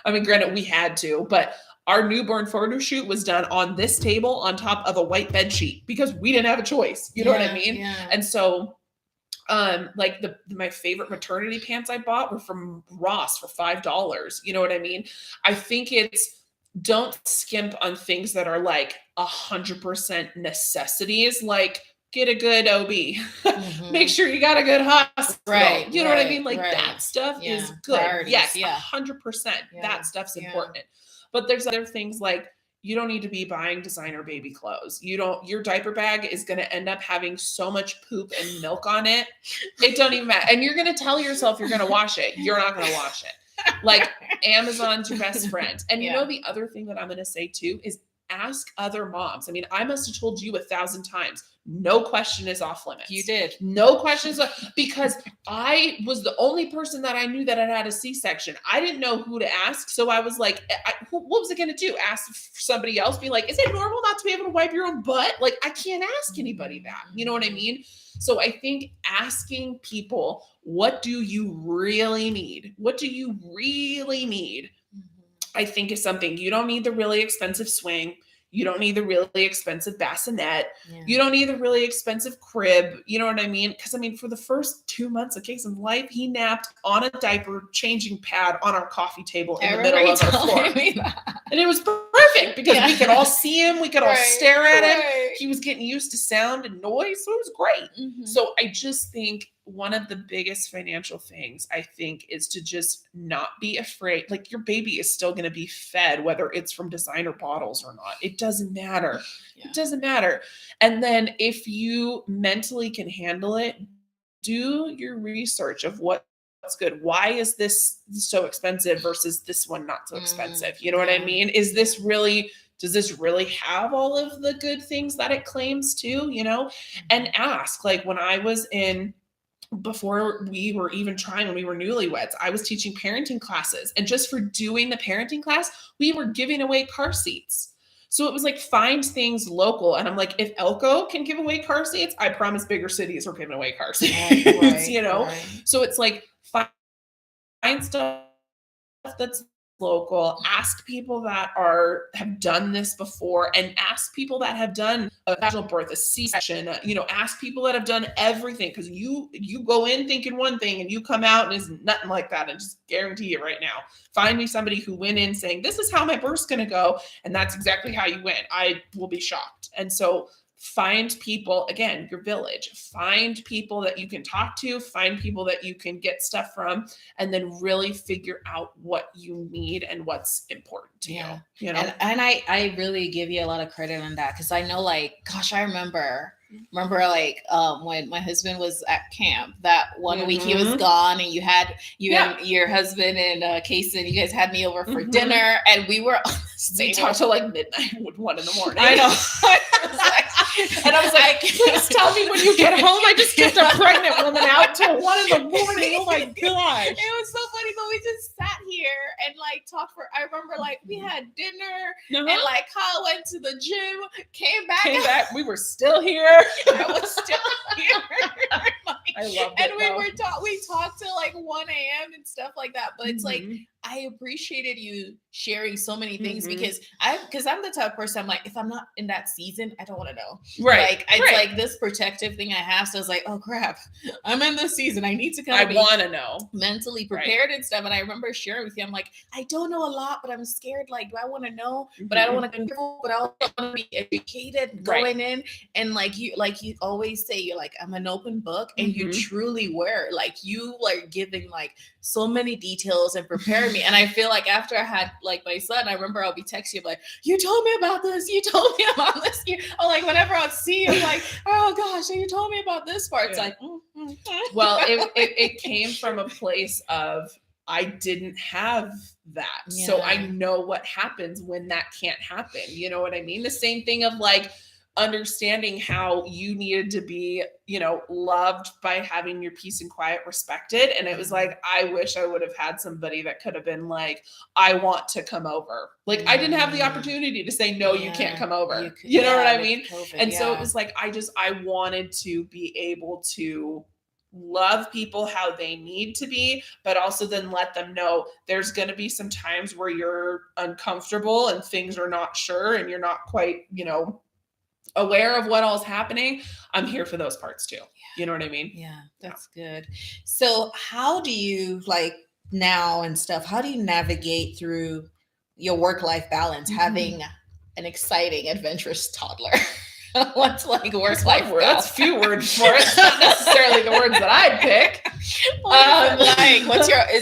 granted, we had to, but our newborn photo shoot was done on this table on top of a white bed sheet because we didn't have a choice. You know what I mean? Yeah. And so, like my favorite maternity pants I bought were from Ross for $5. You know what I mean? I think don't skimp on things that are like 100% necessities. Like, get a good OB, make sure you got a good hospital. Right. You know what I mean? Like that stuff is good. Priorities, yes. 100%. That stuff's important. But there's other things like, you don't need to be buying designer baby clothes. Your diaper bag is going to end up having so much poop and milk on it. It don't even matter. And you're going to tell yourself you're going to wash it. You're not going to wash it. Like, Amazon's your best friend. And you know, the other thing that I'm going to say too is ask other moms. I mean, I must have told you 1,000 times, no question is off limits. You did. No questions, because I was the only person that I knew that had a C-section. I didn't know who to ask. So I was like, what was it going to do? Ask somebody else, be like, is it normal not to be able to wipe your own butt? Like, I can't ask anybody that. You know what I mean? So I think asking people, what do you really need? What do you really need? I think is something. You don't need the really expensive swing. You don't need the really expensive bassinet. Yeah. You don't need the really expensive crib. You know what I mean? Because I mean, for the first 2 months of Case of life, he napped on a diaper changing pad on our coffee table in the middle of our floor. And it was perfect because we could all see him. We could all stare at him. He was getting used to sound and noise. So it was great. Mm-hmm. So I just think one of the biggest financial things, I think, is to just not be afraid. Like, your baby is still going to be fed, whether it's from designer bottles or not. It doesn't matter. Yeah. It doesn't matter. And then if you mentally can handle it, do your research of what's good. Why is this so expensive versus this one not so expensive? You know what I mean? Does this really have all of the good things that it claims to, you know? And ask, like, when I was before we were even trying, when we were newlyweds, I was teaching parenting classes. And just for doing the parenting class, we were giving away car seats. So it was like, find things local. And I'm like, if Elko can give away car seats, I promise bigger cities are giving away car seats, you know? Right. So it's like, find stuff that's local, ask people that have done this before, and ask people that have done a vaginal birth, a C-section, you know, ask people that have done everything, because you go in thinking one thing and you come out and it's nothing like that. And just guarantee you right now, find me somebody who went in saying, this is how my birth's going to go, and that's exactly how you went. I will be shocked. And so find people, again, your village, find people that you can talk to, find people that you can get stuff from, and then really figure out what you need and what's important to you. You know? And I really give you a lot of credit on that, because I know, like, gosh, I remember remember like when my husband was at camp that one week he was Mhm. gone, and you Yeah. and your husband and Kason, you guys had me over for Mhm. dinner, and we were on the We same talked till like midnight, 1 in the morning. I know. And I was like, please tell me when you get home. I just kicked a pregnant woman out till 1 in the morning. Oh my gosh. It was so funny, but we just sat here and like talked for. I remember like we had dinner, Uh-huh. and like Kyle went to the gym, came back. We were still here. I was still here. I loved And it. we talked till like 1 a.m. and stuff like that. But it's like Mhm. I appreciated you sharing so many things, Mhm. because I'm the type of person, I'm like, if I'm not in that season, I don't want to know. Right. Like it's like this protective thing I have. So it's like, oh crap, I'm in this season. I need to kind I of be want to know. mentally prepared and stuff. And I remember sharing with you, I'm like, I don't know a lot, but I'm scared. Like, do I want to know? But I don't want to be careful, but I also want to be educated going in. And like you always say, you're like, I'm an open book, and you truly were. Like you like giving like so many details and preparing me. And I feel like after I had like my son, I remember I'll be texting you like, you told me about this, you told me about this. Or like whenever I'll see you, like, oh gosh, you told me about this part. It's like, well, it came from a place of I didn't have that. Yeah. So I know what happens when that can't happen. You know what I mean? The same thing of like understanding how you needed to be, loved by having your peace and quiet respected. And it was like, I wish I would have had somebody that could have been like, I want to come over. Like I didn't have the opportunity to say, no, you can't come over. You know what I mean? COVID, and so it was like, I wanted to be able to love people how they need to be, but also then let them know there's going to be some times where you're uncomfortable and things are not sure and you're not quite, aware of what all's happening. I'm here for those parts too. You know what I mean? Yeah, that's good. So how do you like now and stuff, how do you navigate through your work-life balance, having an exciting, adventurous toddler? What's like work-life balance? That's few words for it. It's not necessarily the words that I'd pick.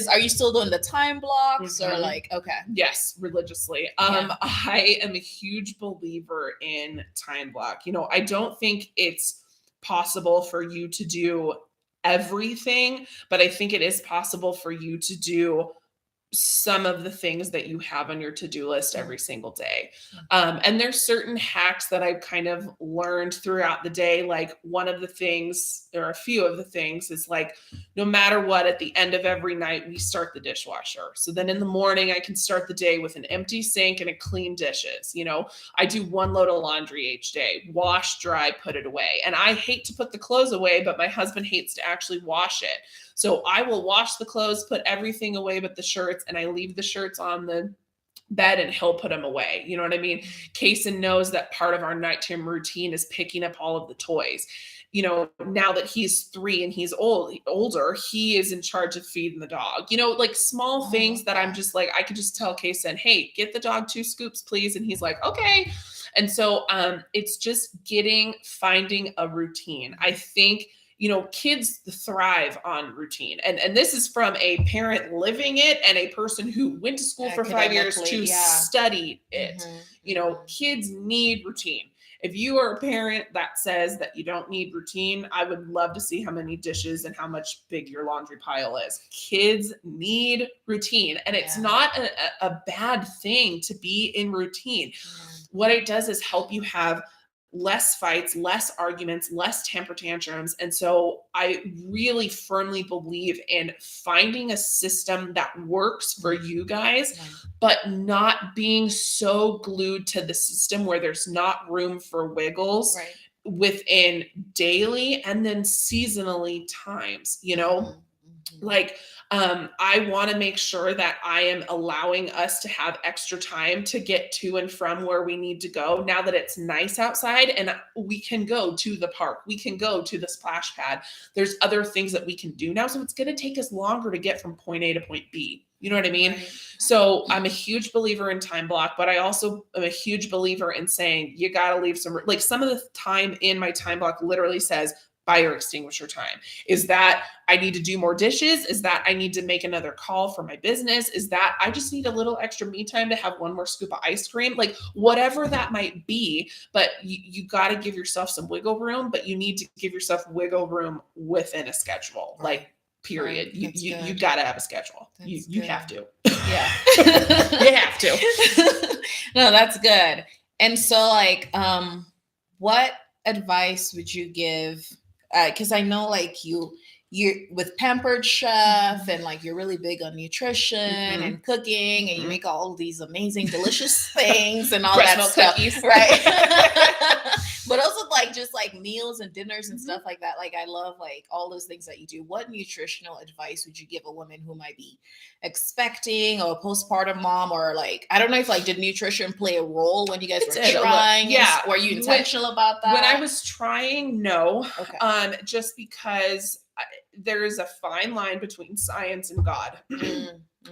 Are you still doing the time blocks or like, okay. Yes, religiously. I am a huge believer in time block. I don't think it's possible for you to do everything, but I think it is possible for you to do some of the things that you have on your to-do list every single day. And there's certain hacks that I've kind of learned throughout the day. Like one of the things, or a few of the things is like, no matter what, at the end of every night, we start the dishwasher. So then in the morning, I can start the day with an empty sink and a clean dishes. I do 1 load of laundry each day, wash, dry, put it away. And I hate to put the clothes away, but my husband hates to actually wash it. So I will wash the clothes, put everything away but the shirts, and I leave the shirts on the bed and he'll put them away. You know what I mean? Kason knows that part of our nighttime routine is picking up all of the toys. Now that he's 3 and he's older, he is in charge of feeding the dog. Like small things that I'm just like, I could just tell Kason, hey, get the dog 2 scoops, please. And he's like, okay. And so it's just finding a routine. I think kids thrive on routine. And this is from a parent living it and a person who went to school for 5 years to study it. Kids need routine. If you are a parent that says that you don't need routine, I would love to see how many dishes and how much big your laundry pile is. Kids need routine. And it's not a bad thing to be in routine. What it does is help you have less fights, less arguments, less temper tantrums. And so I really firmly believe in finding a system that works for you guys, but not being so glued to the system where there's not room for wiggles within daily and then seasonally times, like I want to make sure that I am allowing us to have extra time to get to and from where we need to go now that it's nice outside and we can go to the park. We can go to the splash pad. There's other things that we can do now. So it's going to take us longer to get from point A to point B. You know what I mean? So I'm a huge believer in time block, but I also am a huge believer in saying you got to leave some of the time in my time block literally says fire extinguisher time? Is that I need to do more dishes? Is that I need to make another call for my business? Is that I just need a little extra me time to have one more scoop of ice cream? Like whatever that might be, but you got to give yourself some wiggle room, but you need to give yourself wiggle room within a schedule. Right. Like period. Right. You got to have a schedule. You have to. Yeah. You have to. No, that's good. And so like, what advice would you give? Because I know like you're with Pampered Chef and like you're really big on nutrition and cooking and you make all these amazing, delicious things and all Breast that milk stuff. cookies. Right. But also like just like meals and dinners and stuff like that. Like I love like all those things that you do. What nutritional advice would you give a woman who might be expecting or a postpartum mom, or like I don't know if like did nutrition play a role when you guys were trying? Yeah. Were you intentional about that? When I was trying, no. Okay. Just because there is a fine line between science and God.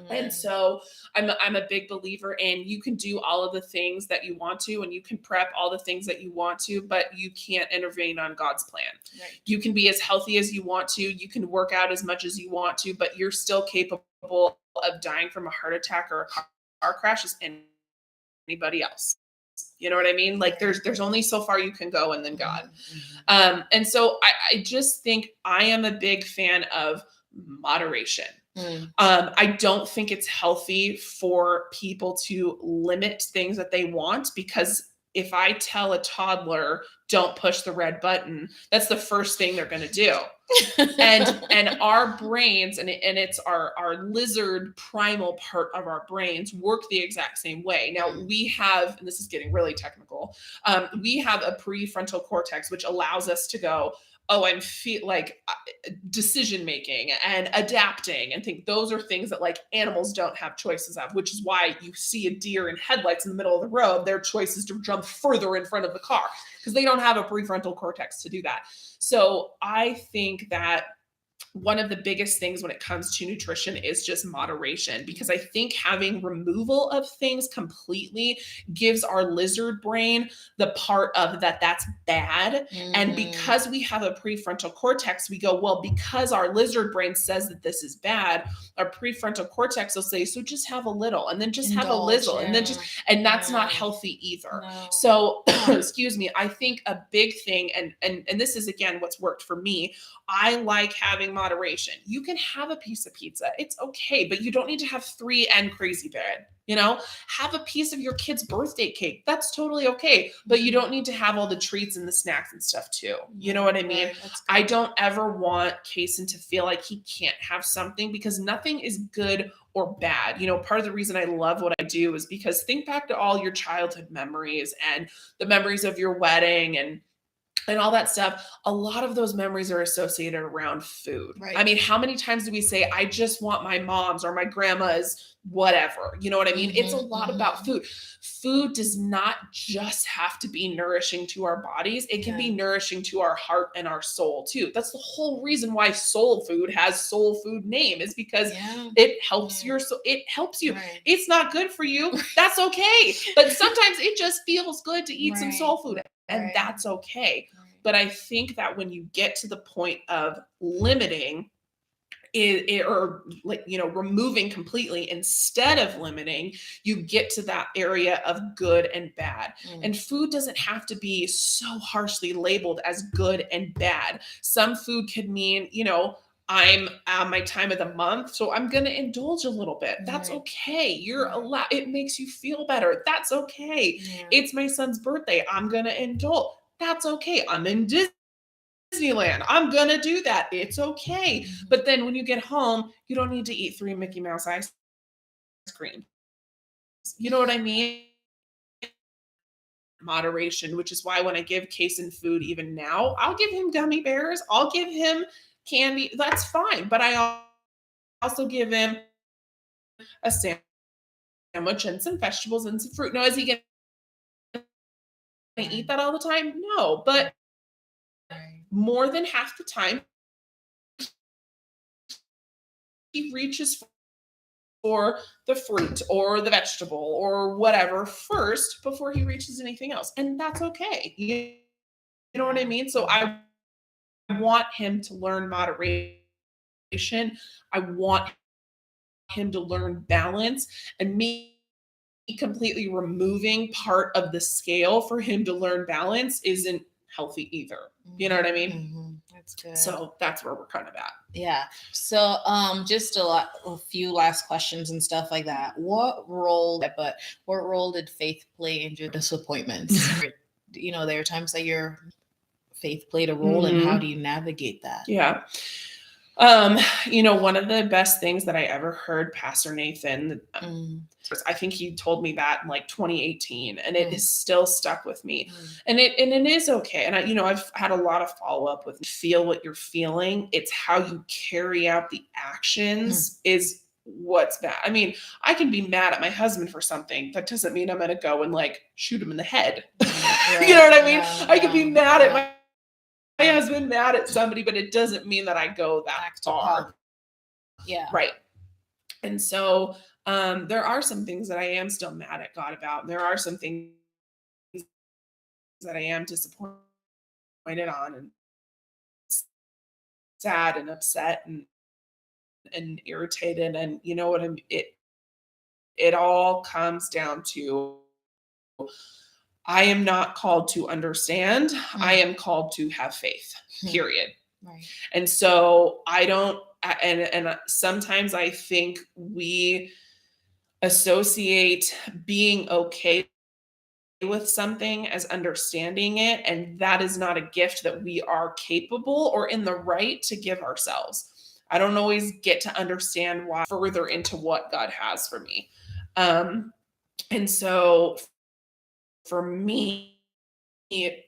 And so I'm a big believer in you can do all of the things that you want to, and you can prep all the things that you want to, but you can't intervene on God's plan. Right. You can be as healthy as you want to. You can work out as much as you want to, but you're still capable of dying from a heart attack or a car crash as anybody else. You know what I mean? Like there's only so far you can go, and then God. And so I just think I am a big fan of moderation. I don't think it's healthy for people to limit things that they want, because if I tell a toddler, don't push the red button, that's the first thing they're going to do. and our brains, and it's our lizard primal part of our brains work the exact same way. Now we have, and this is getting really technical, we have a prefrontal cortex, which allows us to go, oh, I'm like decision making and adapting, and think those are things that like animals don't have choices of, which is why you see a deer in headlights in the middle of the road. Their choice is to jump further in front of the car because they don't have a prefrontal cortex to do that. So I think that one of the biggest things when it comes to nutrition is just moderation, because I think having removal of things completely gives our lizard brain the part of that's bad. And because we have a prefrontal cortex, we go, well, because our lizard brain says that this is bad, our prefrontal cortex will say, so just have a little, and then just have a little, and then just, and that's not healthy either. No. So, excuse me, I think a big thing, and this is again what's worked for me, I like having moderation. You can have a piece of pizza. It's okay, but you don't need to have 3 and crazy bread. You know, have a piece of your kid's birthday cake. That's totally okay. But you don't need to have all the treats and the snacks and stuff too. You know what I mean? Right, I don't ever want Kason to feel like he can't have something, because nothing is good or bad. You know, part of the reason I love what I do is because think back to all your childhood memories and the memories of your wedding and all that stuff. A lot of those memories are associated around food. Right. I mean, how many times do we say, I just want my mom's or my grandma's whatever? You know what I mean? It's a lot about food. Food does not just have to be nourishing to our bodies. It can be nourishing to our heart and our soul too. That's the whole reason why soul food has soul food name, is because it helps your soul. It helps you. Right. It's not good for you. That's okay. But sometimes it just feels good to eat some soul food. And that's okay. But I think that when you get to the point of limiting it, or like, you know, removing completely instead of limiting, you get to that area of good and bad. And food doesn't have to be so harshly labeled as good and bad. Some food could mean, you know, I'm at my time of the month, so I'm going to indulge a little bit. That's okay. You're allowed. It makes you feel better. That's okay. It's my son's birthday. I'm going to indulge. That's okay. I'm in Disneyland. I'm going to do that. It's okay. But then when you get home, you don't need to eat 3 Mickey Mouse ice cream. You know what I mean? Moderation, which is why when I give Kason food, even now, I'll give him gummy bears. I'll give him candy. That's fine. But I also give him a sandwich and some vegetables and some fruit. Now, is he going to eat that all the time? No, but more than half the time, he reaches for the fruit or the vegetable or whatever first before he reaches anything else. And that's okay. You know what I mean? So I want him to learn moderation. I want him to learn balance, and me completely removing part of the scale for him to learn balance isn't healthy either. You know what I mean? Mm-hmm. That's good. So that's where we're kind of at. Yeah. So just a few last questions and stuff like that. What role did faith play in your disappointments? You know, there are times that your faith played a role, and how do you navigate that? Yeah. You know, one of the best things that I ever heard Pastor Nathan, I think he told me that in like 2018, and it is still stuck with me. And it is okay. And I've had a lot of follow up with feel what you're feeling. It's how you carry out the actions is what's bad. I mean, I can be mad at my husband for something. That doesn't mean I'm going to go and like shoot him in the head. You know what I mean? I can be mad at my husband, mad at somebody, but it doesn't mean that I go that far. Yeah. Right. And so there are some things that I am still mad at God about. And there are some things that I am disappointed on and sad and upset and irritated. And you know what it all comes down to, I am not called to understand. I am called to have faith, period. Right. And so I don't, and sometimes I think we associate being okay with something as understanding it, and that is not a gift that we are capable or in the right to give ourselves. I don't always get to understand why further into what God has for me. And so for me, a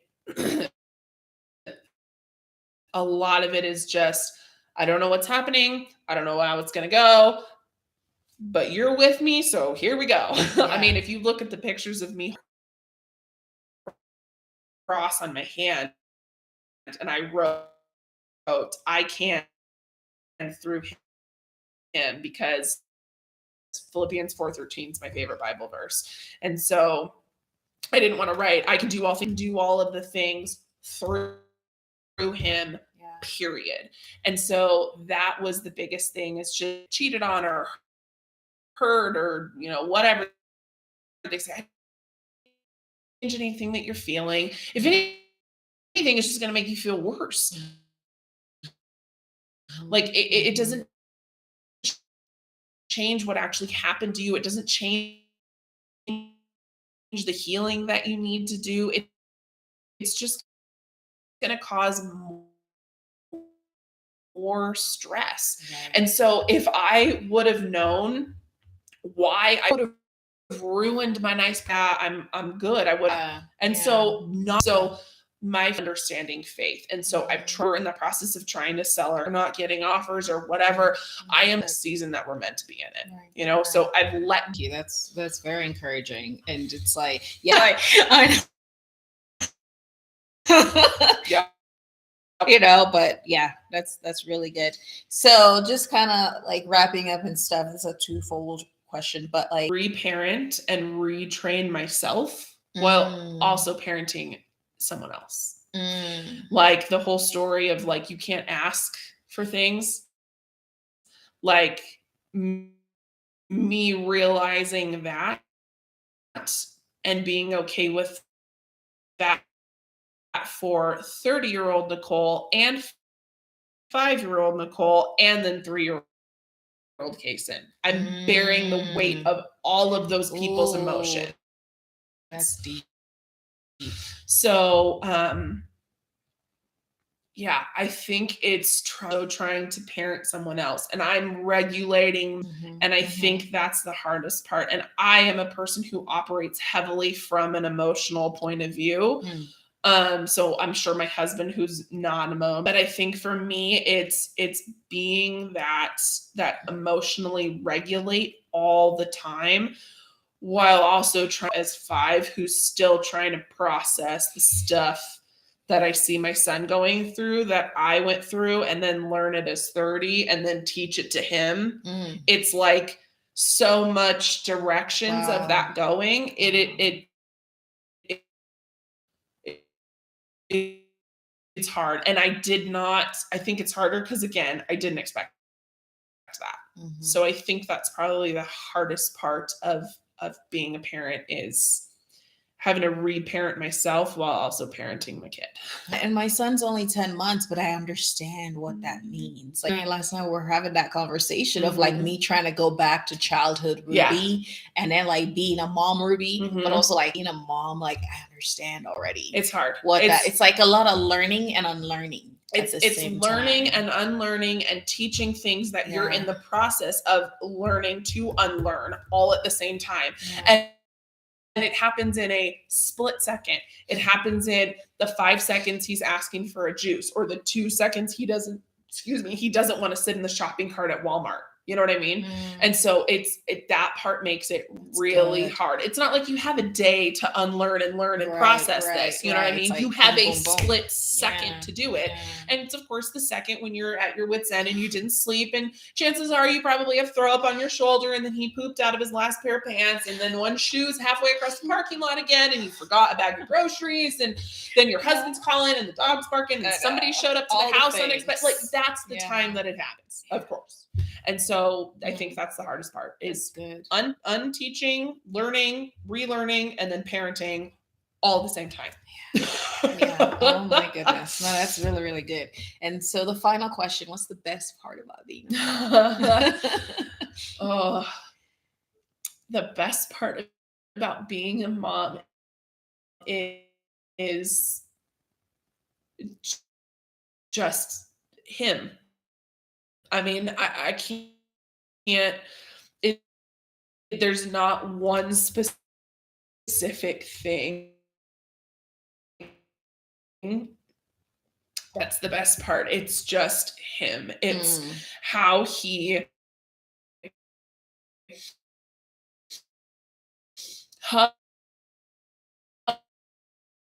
lot of it is just, I don't know what's happening. I don't know how it's going to go, but you're with me. So here we go. Yeah. I mean, if you look at the pictures of me cross on my hand, and I wrote, I can through him, because Philippians 4:13 is my favorite Bible verse. And so I didn't want to write, I can do all of the things through him, period. And so that was the biggest thing, is just cheated on or hurt or, whatever they say. Change anything that you're feeling. If anything, it's just going to make you feel worse. Like it doesn't change what actually happened to you. It doesn't change the healing that you need to do. It's just going to cause more stress. Right. And so if I would have known why, I would have ruined my nice path. I'm good. I would. So my understanding faith. And so I've tried in the process of trying to sell or not getting offers or whatever. I am a season that we're meant to be in it, so I've let you. That's very encouraging. And it's like, I yeah. But yeah, that's really good. So just kind of like wrapping up and stuff. It's a twofold question, but like reparent and retrain myself while also parenting someone else. Like the whole story of like, you can't ask for things, like me realizing that and being okay with that for 30-year-old Nicole and 5-year-old Nicole and then 3-year-old Kason. I'm bearing the weight of all of those people's emotions. That's deep. So, yeah, I think it's trying to parent someone else, and I'm regulating, and I think that's the hardest part. And I am a person who operates heavily from an emotional point of view. So I'm sure my husband, who's not emotional, but I think for me, it's being that emotionally regulate all the time, while also trying as 5, who's still trying to process the stuff that I see my son going through, that I went through, and then learn it as 30 and then teach it to him. It's like so much directions of that going. It's hard. And I think it's harder because, again, I didn't expect that. Mm-hmm. So I think that's probably the hardest part of being a parent, is having to reparent myself while also parenting my kid. And my son's only 10 months, but I understand what that means. Like last night, we're having that conversation of like me trying to go back to childhood Ruby, and then like being a mom Ruby, but also like being a mom, like I understand already. It's hard. It's like a lot of learning and unlearning. It's learning and unlearning and teaching things that you're in the process of learning to unlearn all at the same time. And it happens in a split second. It happens in the 5 seconds he's asking for a juice, or the 2 seconds he doesn't want to sit in the shopping cart at Walmart. You know what I mean? And so that part makes it really hard. It's not like you have a day to unlearn and learn and process this. You know what I mean? Like, you have a split second to do it. And it's, of course, the second when you're at your wit's end and you didn't sleep, and chances are you probably have throw up on your shoulder, and then he pooped out of his last pair of pants, and then one shoe's halfway across the parking lot again, and you forgot a bag of groceries, and then your husband's calling and the dog's barking, and somebody showed up to the house unexpected. Like, that's the time that it happens, of course. And so I think that's the hardest part, is unteaching, learning, relearning, and then parenting all at the same time. Oh my goodness. No, that's really, really good. And so the final question, what's the best part about being a mom? The best part about being a mom is just him. I mean, I can't, there's not one specific thing that's the best part. It's just him. It's how he hugs.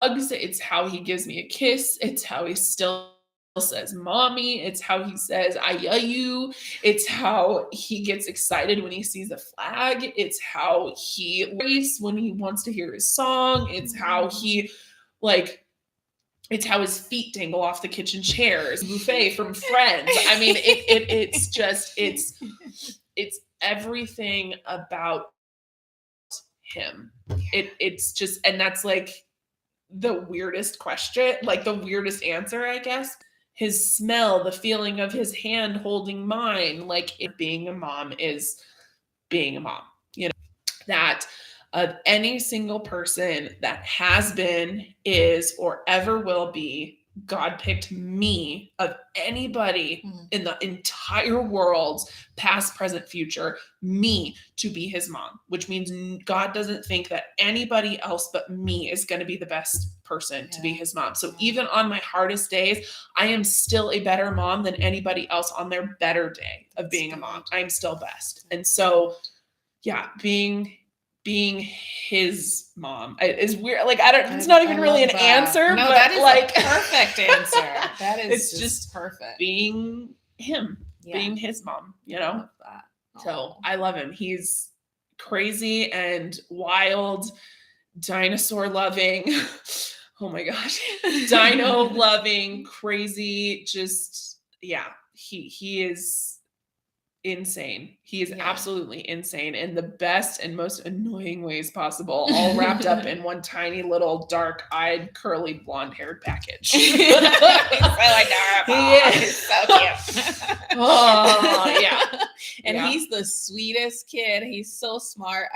It's how he gives me a kiss. It's how he still says mommy. It's how he says I love you. It's how he gets excited when he sees a flag. It's how he races when he wants to hear his song. It's how he it's how his feet dangle off the kitchen chairs, buffet from Friends. I mean, it's everything about him. It's just, and that's like the weirdest question, like the weirdest answer, I guess. His smell, the feeling of his hand holding mine, like being a mom is being a mom, you know, that any single person that has been, is, or ever will be, God picked me of anybody in the entire world, past, present, future, me to be his mom, which means God doesn't think that anybody else but me is going to be the best person to be his mom. So even on my hardest days, I am still a better mom than anybody else on their better day of being a mom. I'm still best. And so, being his mom is weird. Like, it's not even really an answer, no, but that is like a perfect answer. That is it's just perfect. Being him, being his mom, you know? I love that. So I love him. He's crazy and wild, dinosaur loving. Oh my gosh. Dino loving, crazy, just, he is insane. He is absolutely insane in the best and most annoying ways possible, all wrapped up in one tiny little dark-eyed, curly, blonde-haired package. He's so adorable. He is so cute. Oh, yeah. And he's the sweetest kid. He's so smart.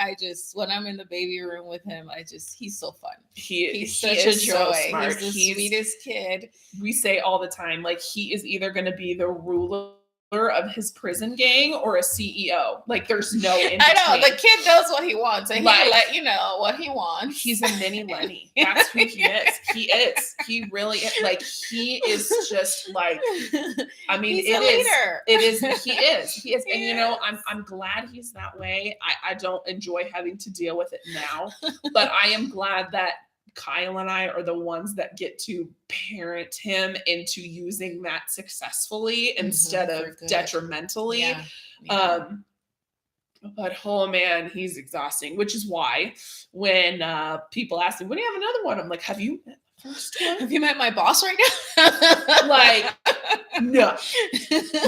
When I'm in the baby room with him, he's so fun. He's such a joy. So he's the sweetest kid. We say all the time, like, he is either going to be the ruler of his prison gang or a CEO. Like, there's no in between. I know, the kid knows what he wants, and he'll let you know what he wants. He's a mini Lenny. That's who he is. He really is. Like, he is just like, I mean, he's a leader. He is. And you know, I'm glad he's that way. I don't enjoy having to deal with it now, but I am glad that Kyle and I are the ones that get to parent him into using that successfully instead of detrimentally. But oh man, he's exhausting, which is why when people ask me, when do you have another one? I'm like, have you first one. Have you met my boss right now? Like, no,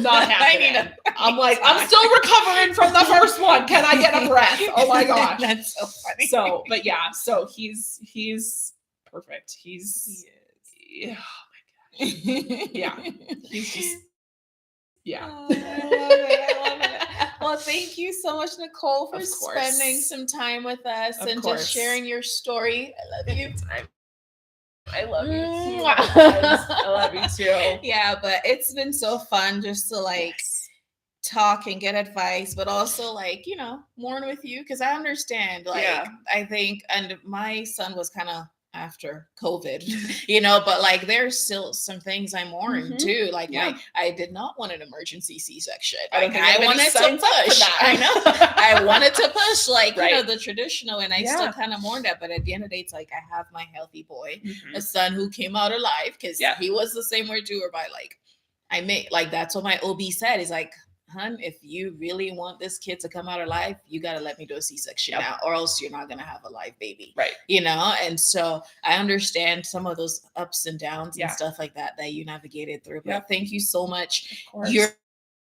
not happening. I'm like, I'm still recovering from the first one. Can I get a breath? Oh my gosh. That's so funny. So, but yeah, so he's perfect. He is. Yeah, oh my gosh. Yeah. He's just, yeah. Oh, I love it. Well, thank you so much, Nicole, for Of course. spending some time with us Of and course. just sharing your story. I love you. I love you too. Mwah. I love you too. Yeah, but it's been so fun just to like talk and get advice, but also like, you know, mourn with you because I understand. Like, Yeah. I think, and my son was kind of after COVID, you know, but like there's still some things I mourn Mhm. too. Like Yeah. I did not want an emergency C-section. I don't Like, think I anybody wanted to signs up for push. that. I know. I wanted to push like, Right. you know, the traditional, and I Yeah. still kind of mourn that. But at the end of the day, it's like I have my healthy boy, Mhm. a son who came out alive because Yeah. he was the same way too, or by like I made like that's what my OB said. He's like, hun, if you really want this kid to come out alive, you got to let me do a C-section Yep. now, or else you're not going to have a live baby. Right. You know? And so I understand some of those ups and downs Yeah. and stuff like that you navigated through. But Yep. thank you so much. Of course. You're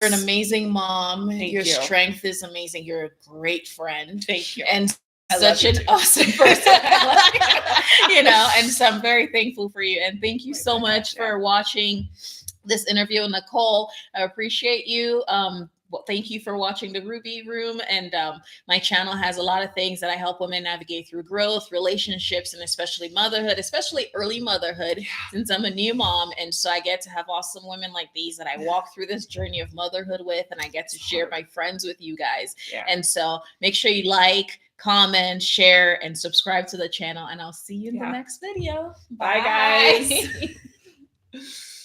an amazing mom. Thank Your you. strength is amazing. You're a great friend. Thank you. And I such love you an too. awesome person. You know, and so I'm very thankful for you. And thank you My so goodness, much yeah. for watching this interview with Nicole. I appreciate you. Well, thank you for watching the Ruby Room. And my channel has a lot of things that I help women navigate through growth, relationships, and especially motherhood, especially early motherhood, since I'm a new mom. And so I get to have awesome women like these that I walk through this journey of motherhood with, and I get to share my friends with you guys. Yeah. And so make sure you like, comment, share, and subscribe to the channel. And I'll see you in the next video. Bye, guys.